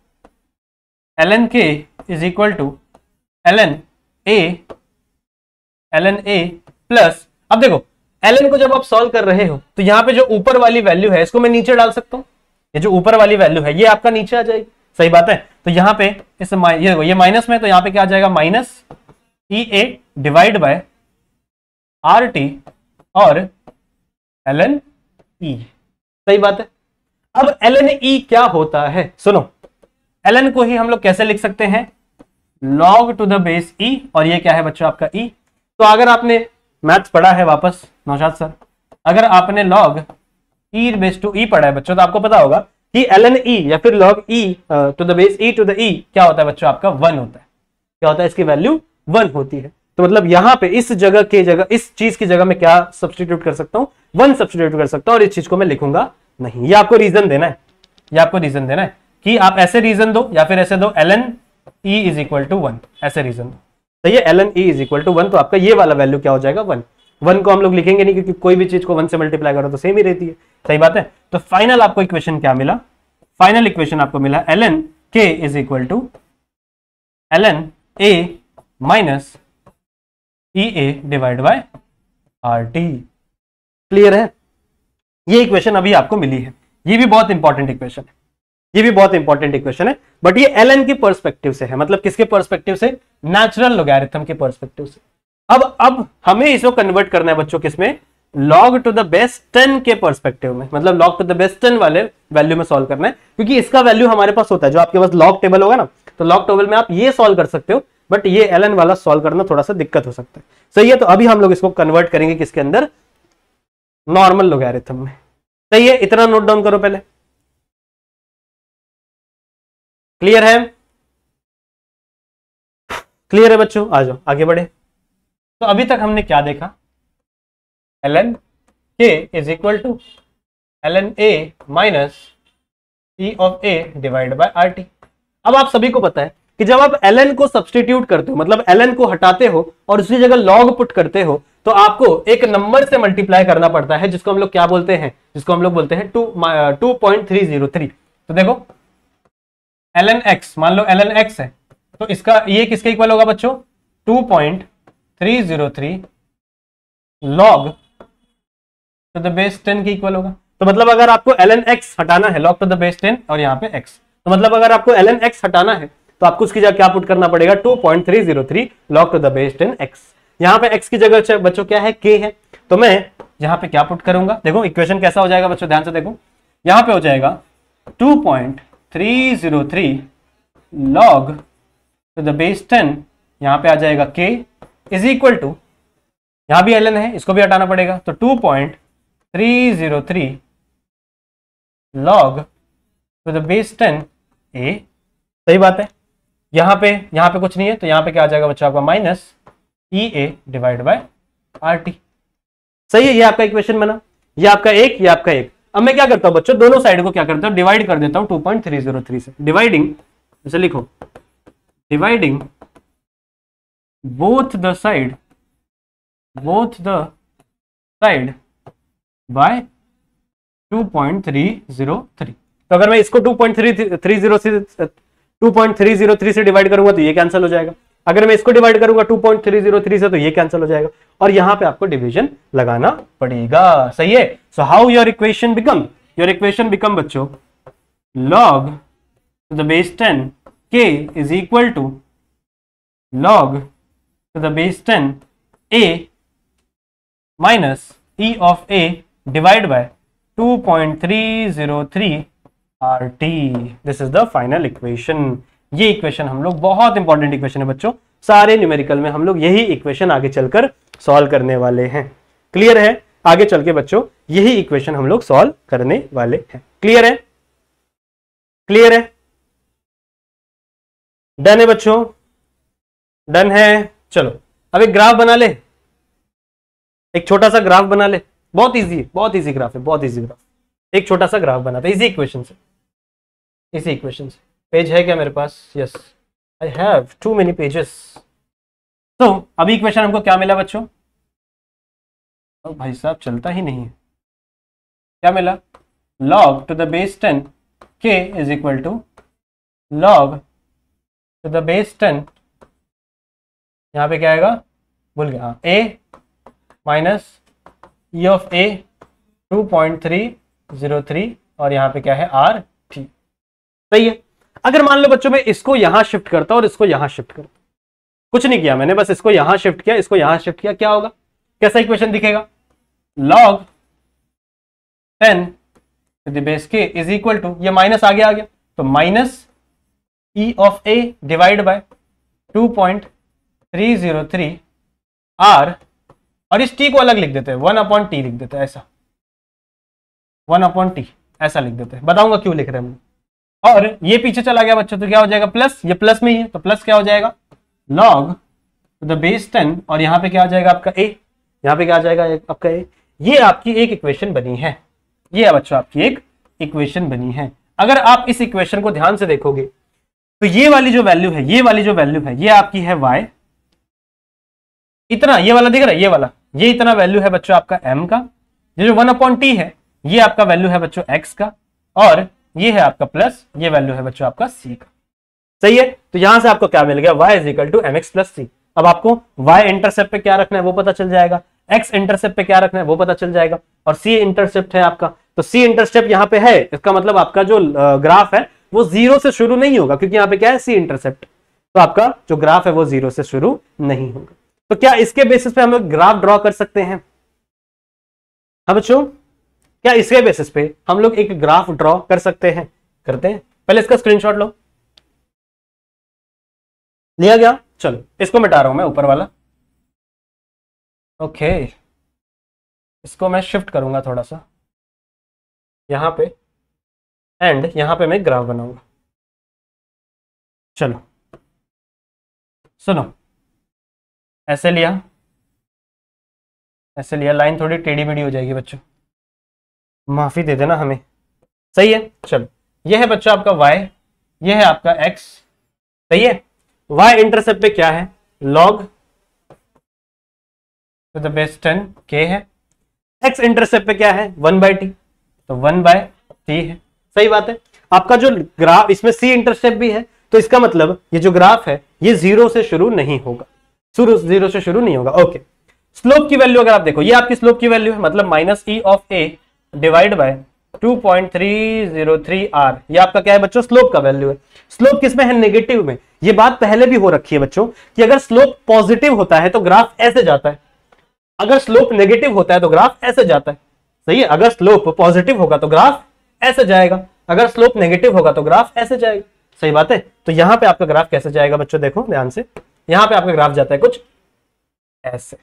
ln k is equal to ln a plus, अब देखो ln को जब आप सॉल्व कर रहे हो तो यहाँ पे जो ऊपर वाली वैल्यू है इसको मैं नीचे डाल सकता हूँ। ये जो ऊपर वाली वैल्यू है ये आपका नीचे आ जाएगी। सही बात है। तो यहाँ पे इस ये माइनस में, तो यहाँ पे क्या आ जाएगा? Minus E A divide by R T और ln e। सही बात है। अब ln e क्या होता है? सुनो, ln को ही हम लोग कैसे लिख सकते हैं? log to the base e, और ये क्या है बच्चों आपका e। तो अगर आपने मैथ्स पढ़ा है, वापस नौशाद सर, अगर आपने log e base to e पढ़ा है बच्चों, तो आपको पता होगा कि ln e या फिर log e to the base e to the e क्या होता है बच्चों आपका? 1 होता है। क्या होता है? इसकी वैल्यू 1 होती है। तो मतलब यहाँ पे इस जगह के जगह, इस चीज की जगह में क्या सब्स्टिट्यूट कर सकता हूँ? 1 सब्स्टिट्यूट कर सकता हूँ, और इस चीज को मैं लिखूंगा नहीं। ये आपको रीजन देना है, ये आपको रीजन देना है कि आप ऐसे रीजन दो या फिर ऐसे दो, ln e is equal to 1, ऐसे रीजन दो। तो ये ln e is equal to 1, तो आपका ये वाला वैल्यू क्या हो जाएगा? 1। 1 को हम लोग लिखेंगे नहीं, क्योंकि कोई भी चीज को 1 से मल्टीप्लाई करो तो सेम ही रहती है। सही बात है। तो फाइनल आपको इक्वेशन क्या मिला? फाइनल इक्वेशन आपको मिला ln k is equal to ln a minus E A divide by R T. Clear है? ये इक्वेशन अभी आपको मिली है। ये भी बहुत इंपॉर्टेंट इक्वेशन है, ये भी बहुत इंपॉर्टेंट इक्वेशन है, बट ये ln की पर्सपेक्टिव से है। मतलब किसके पर्सपेक्टिव से? नेचुरल लॉगरिथम के पर्सपेक्टिव से। अब हमें इसको कन्वर्ट करना है बच्चों, किसमें? log टू द बेस 10 के पर्सपेक्टिव में, मतलब log टू द बेस 10 वाले वैल्यू में सॉल्व करना है, क्योंकि इसका वैल्यू हमारे पास होता है, जो आपके पास log टेबल होगा ना, तो log टेबल में आप ये सॉल्व कर सकते हो, बट ये ln वाला सॉल्व करना थोड़ा सा दिक्कत हो सकता है। सही है, तो अभी हम लोग इसको कन्वर्ट करेंगे किसके अंदर, नॉर्मल लोगैरिथम में। सही है, इतना नोट डाउन करो पहले। क्लियर है? क्लियर है बच्चों? आ जाओ आगे बढ़े। तो अभी तक हमने क्या देखा, ln k is equal to ln a minus e of a divide by RT। अब आप सभी को पता है कि जब आप ln को सब्सटीट्यूट करते हो, मतलब ln को हटाते हो और उसी जगह log पुट करते हो, तो आपको एक नंबर से मल्टीप्लाई करना पड़ता है, जिसको हम लोग क्या बोलते हैं, जिसको हम लोग बोलते हैं 2.303। तो देखो ln x, मान लो ln x है, तो इसका ये किसके इक्वल होगा बच्चों, 2.303 log टू द बेस 10 के इक्वल होगा। तो मतलब अगर आपको ln x हटाना है, log टू द बेस 10 और यहाँ पे x, तो मतलब अगर आपको ln x हटाना है तो आपको उसकी जगह क्या पुट करना पड़ेगा, 2.303 log to the base 10 x। यहाँ पे x की जगह बच्चों क्या है, k है, तो मैं यहाँ पे क्या पुट करूंगा, देखो इक्वेशन कैसा हो जाएगा बच्चों, ध्यान से देखो, यहाँ पे हो जाएगा 2.303 log टू द बेस 10, यहाँ पे आ जाएगा k इज इक्वल टू, यहाँ भी ln है, इसको भी हटाना पड़ेगा, तो 2.303 log to the base 10 a। सही बात है, यहाँ पे कुछ नहीं है, तो यहाँ पे क्या आ जाएगा बच्चों आपका minus EA divide by RT। सही है, ये आपका इक्वेशन बना, ये आपका एक, ये आपका एक। अब मैं क्या करता हूँ बच्चों, दोनों साइड को क्या करता हूँ, डिवाइड कर देता हूँ 2.303 से। डिवाइडिंग, जैसे लिखो, dividing both the side by 2.303। तो अगर मैं इसको 2.303 से डिवाइड करूंगा तो ये कैंसिल हो जाएगा, अगर मैं इसको डिवाइड करूंगा 2.303 से तो ये कैंसिल हो जाएगा, और यहां पे आपको डिवीजन लगाना पड़ेगा। सही है, so how your equation become, बच्चों log to the base 10 k is equal to log to the base 10 a minus e of a divide by 2.303 RT। This is the final equation. ये equation हम लोग, बहुत important equation है बच्चों, सारे numerical में हम लोग यही इक्वेशन आगे चलकर सॉल्व करने वाले हैं। क्लियर है? आगे चल के बच्चों यही इक्वेशन हम लोग सॉल्व करने वाले हैं। क्लियर है? क्लियर है? डन है बच्चों? डन है। चलो अब एक ग्राफ बना ले, एक छोटा सा ग्राफ बना ले, बहुत इजी है, बहुत इजी ग्राफ है, बहुत इजी ग्राफ। एक छोटा सा ग्राफ बनाते हैं इसी इक्वेशन से, पेज है क्या मेरे पास? Yes, I have too many pages. तो अभी इक्वेशन हमको क्या मिला बच्चों? तो भाई साहब चलता ही नहीं है, क्या मिला? log to the base 10 k is equal to log to the base 10, यहाँ पे क्या आएगा, भूल गया, a minus e of a 2.303 और यहाँ पे क्या है, RT। सही है। अगर मान लो बच्चों मैं इसको यहां शिफ्ट करता और इसको यहां शिफ्ट करता, कुछ नहीं किया मैंने, बस इसको यहां शिफ्ट किया, इसको यहां शिफ्ट किया, क्या होगा, कैसा इक्वेशन दिखेगा? log 10 to the base k is equal to, ये माइनस आगे आ गया तो minus e of a divide by 2.303 r, और इस t को अलग लिख देते हैं, 1/t लिख देते हैं, ऐसा 1/t ऐसा लिख देते हैं, बताऊंगा क्यों लिख रहे हैं हम। और ये पीछे चला गया बच्चों तो क्या हो जाएगा, प्लस, ये प्लस में ही है तो प्लस क्या हो जाएगा, log टू द बेस 10, और यहाँ पे क्या आ जाएगा आपका a, यहाँ पे क्या आ जाएगा आपका a। ये आपकी एक इक्वेशन बनी है, ये है बच्चों आपकी एक इक्वेशन बनी है। अगर आप इस इक्वेशन को ध्यान से देखोगे तो ये वाली जो वैल्यू है, ये आपकी है y, इतना ये वाला दिख रहा है, ये वाला, ये इतना वैल्यू है बच्चों आपका m का, ये जो 1/t है ये आपका वैल्यू है बच्चों x का, और ये है आपका प्लस, ये वैल्यू है बच्चों आपका c का। सही है, तो यहां से आपको क्या मिल गया, y is equal to mx plus c। अब आपको y इंटरसेप्ट पे क्या रखना है वो पता चल जाएगा, x इंटरसेप्ट पे क्या रखना है वो पता चल जाएगा, और c इंटरसेप्ट है आपका, तो c इंटरसेप्ट यहाँ पे है, इसका मतलब आपका जो ग्राफ है वो 0 से शुरू नहीं होगा, क्योंकि यहाँ पे क्या है, c इंटरसेप्ट, तो आपका जो ग्राफ है वो 0 से शुरू नहीं होगा। तो क्या इसके बेसिस पे हम लोग ग्राफ ड्रॉ कर सकते हैं? हाँ बच्चों, क्या इसके बेसिस पे हम लोग एक ग्राफ ड्रॉ कर सकते हैं? करते हैं। पहले इसका स्क्रीनशॉट लो। लिया गया? चलो इसको मिटा रहा हूं मैं, ऊपर वाला। ओके, इसको मैं शिफ्ट करूंगा थोड़ा सा यहां पे, एंड यहां पे मैं ग्राफ बनाऊंगा। चलो सुनो, ऐसे लिया, ऐसे लिया, लाइन थोड़ी टेढ़ी मेढ़ी हो जाएगी बच्चों, माफी दे देना हमें। सही है। चलो ये है बच्चों आपका y, ये है आपका x। सही है। y इंटरसेप्ट पे क्या है? log to the base 10 k है। x इंटरसेप्ट पे क्या है? 1/t, तो 1/t है। सही बात है। आपका जो ग्राफ, इसमें c इंटरसेप्ट भी है, तो इसका मतलब ये जो ग्राफ है ये 0 से शुरू नहीं होगा, 0 से शुरू नहीं होगा। ओके, स्लोप की वैल्यू अगर आप देखो, ये आपकी स्लोप की वैल्यू है, मतलब minus E of A divide by 2.303 r, ये आपका क्या है बच्चों? स्लोप का वैल्यू है। स्लोप किसमें है? नेगेटिव में। ये बात पहले भी हो रखी है बच्चों कि अगर स्लोप पॉजिटिव होता है तो ग्राफ ऐसे जाता है, अगर स्लोप नेगेटिव होता है तो ग्राफ ऐसे जाता है। सही है। अगर स्लोप पॉजिटिव होगा तो ग्राफ ऐसे जाएगा, अगर स्लोप नेगेटिव होगा तो ग्राफ ऐसे जाएगा। सही बात है। तो यहां पे आपका ग्राफ कैसे जाएगा बच्चों? देखो ध्यान से, यहां पे आपका ग्राफ जाता है कुछ ऐसे,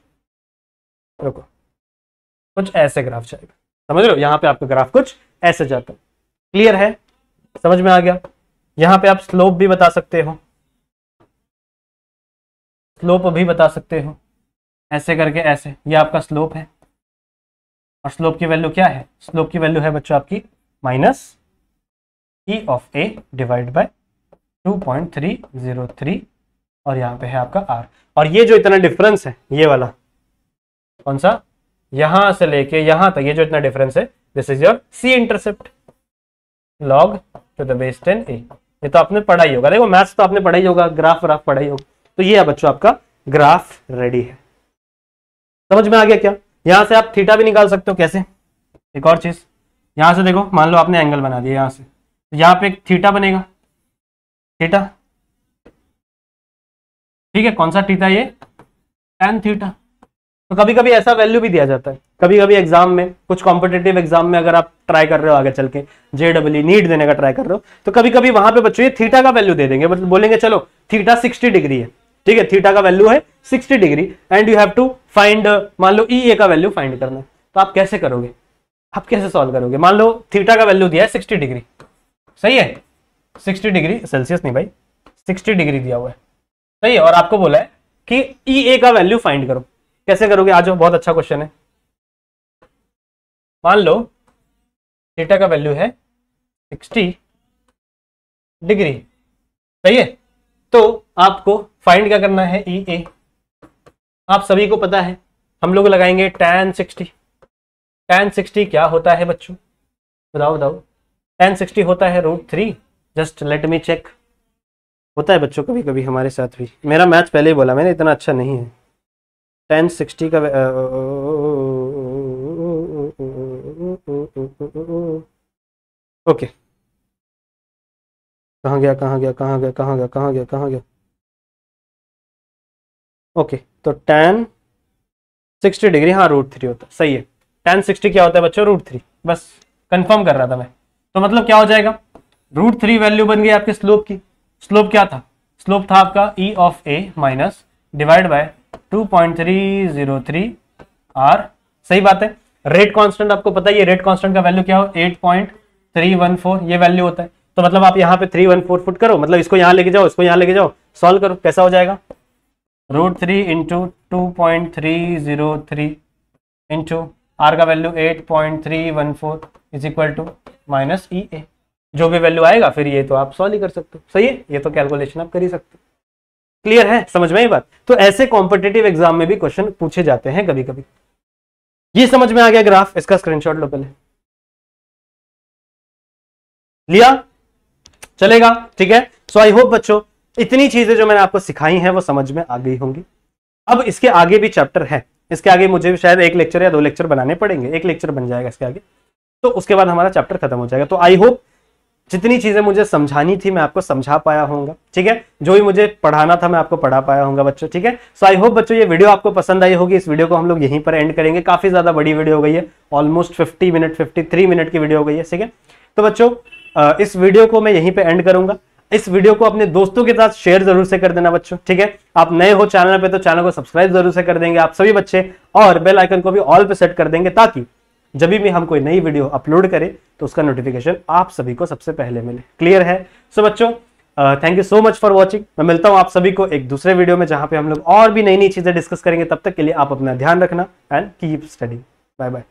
रुको, कुछ ऐसे ग्राफ जाएगा। समझ रहे हो? यहां पे आपका ग्राफ कुछ ऐसे जाता है। क्लियर है? समझ में आ गया? यहां पे आप स्लोप भी बता सकते हो, स्लोप भी बता सकते हो, ऐसे करके ऐसे, ये आपका स्लोप है। और स्लोप की वैल्यू क्या है? स्लोप की वैल्यू है बच्चों आपकी minus E of A divide by 2.303, और यहां पे है आपका r। और ये जो इतना डिफरेंस है, ये वाला कौन सा? यहां से लेके यहां तक ये जो इतना डिफरेंस है, this is your c intercept log to the base 10a। ये तो आपने पढ़ा ही होगा, देखो मैथ्स तो आपने पढ़ा ही होगा, ग्राफ व्राफ पढ़ा ही होगा। तो ये है बच्चों आपका ग्राफ रेडी है। समझ में आ गया क्या? यहां से आप थीटा भी निकाल सकते हो। कैसे? एक और चीज, यहां से देखो, मान लो आपने एंगल बना दिया यहां से, तो यहां पे एक थीटा बनेगा, थीटा, ठीक है। कौन सा थीटा? ये tan थीटा। तो कभी कभी ऐसा वैल्यू भी दिया जाता है, कभी कभी एग्जाम में, कुछ कॉम्पिटेटिव एग्जाम में अगर आप ट्राई कर रहे हो आगे चल के, JEE नीट देने का ट्राई कर रहे हो, तो कभी कभी वहां पे बच्चों ये थीटा का वैल्यू दे देंगे, मतलब बोलेंगे चलो थीटा 60 डिग्री है, ठीक है, थीटा का वैल्यू है 60 degree and you have to find, मान लो ई ए का वैल्यू फाइंड करना है। तो आप कैसे करोगे? आप कैसे सॉल्व करोगे? मान लो थीटा का वैल्यू दिया है 60 डिग्री, सही है, 60 डिग्री सेल्सियस नहीं भाई, 60 डिग्री दिया हुआ है, सही है। और आपको बोला है कि ई ए का वैल्यू फाइंड करो। कैसे करोगे? आ जाओ, बहुत अच्छा क्वेश्चन है। मान लो थीटा का वैल्यू है 60 डिग्री, सही है। तो आपको फाइंड क्या करना है? ई ए। आप सभी को पता है, हम लोग लगाएंगे tan 60। tan 60 क्या होता है बच्चों? बताओ बताओ। tan 60 होता है √3। Just let me check. होता है बच्चों कभी कभी हमारे साथ भी, मेरा मैथ पहले ही बोला मैंने, इतना अच्छा नहीं है। tan 60 का ओके, कहाँ गया कहाँ गया कहाँ गया कहाँ गया कहाँ गया कहाँ गया? ओके, तो tan 60 डिग्री, हाँ √3 होता है, सही है। tan 60 क्या होता है बच्चों? √3। बस कंफर्म कर रहा था मैं। तो मतलब क्या हो जाएगा? √3 वैल्यू बन गई आपके स्लोप की। स्लोप क्या था? स्लोप था आपका ई of A minus divide by 2.303 r। सही बात है। रेट कांस्टेंट आपको पता है, ये रेट कांस्टेंट का वैल्यू क्या हो? 8.314, ये वैल्यू होता है। तो मतलब आप यहाँ पे 314 फुट करो, मतलब इसको यहाँ लेके जाओ, इसको यहाँ लेके जाओ, सॉल्व करो, कैसा हो जाएगा? √3 इंटू 2.303 इंटू आर का value 8.314 is equal to minus E A. जो भी वैल्यू आएगा फिर ये तो आप सॉल्व ही कर सकते हो, सही है। ये तो कैलकुलेशन आप कर ही सकते हो। क्लियर है? समझ में ये बात? तो ऐसे कॉम्पिटिटिव एग्जाम में भी क्वेश्चन पूछे जाते हैं कभी कभी। ये समझ में आ गया ग्राफ? इसका स्क्रीनशॉट लो पहले। लिया? चलेगा? ठीक है। सो आई होप बच्चों इतनी चीजें जो मैंने आपको सिखाई हैं वो समझ में आ गई होंगी। अब इसके आगे भी चैप्टर है, इसके आगे मुझे शायद 1 लेक्चर या 2 लेक्चर बनाने पड़ेंगे, 1 लेक्चर बन जाएगा इसके आगे, तो उसके बाद हमारा चैप्टर खत्म हो जाएगा। तो आई होप जितनी चीजें मुझे समझानी थी मैं आपको समझा पाया होऊंगा, ठीक है। जो भी मुझे पढ़ाना था मैं आपको पढ़ा पाया होऊंगा बच्चों, ठीक है। सो आई होप बच्चों ये वीडियो आपको पसंद आई होगी। इस वीडियो को हम लोग यहीं पर एंड करेंगे, काफी ज्यादा बड़ी वीडियो हो गई है, ऑलमोस्ट 50 मिनट 53 मिनट की वीडियो हो गई है, ठीक है। तो बच्चों इस वीडियो को मैं यहीं पे एंड करूंगा। इस वीडियो को अपने दोस्तों के साथ शेयर जरूर से कर देना बच्चों, ठीक है। आप नए हो चैनल पे तो चैनल को सब्सक्राइब जरूर से कर देंगे आप सभी बच्चे, और बेल आइकन को भी ऑल पे सेट कर देंगे, ताकि जब भी हम कोई नई वीडियो अपलोड करें तो उसका नोटिफिकेशन आप सभी को सबसे पहले मिले। क्लियर है? सो बच्चों thank you so much for watching. मैं मिलता हूं आप सभी को एक दूसरे वीडियो में, जहां पे हम लोग और भी नई नई चीजें डिस्कस करेंगे। तब तक के लिए आप अपना ध्यान रखना and keep study. Bye bye.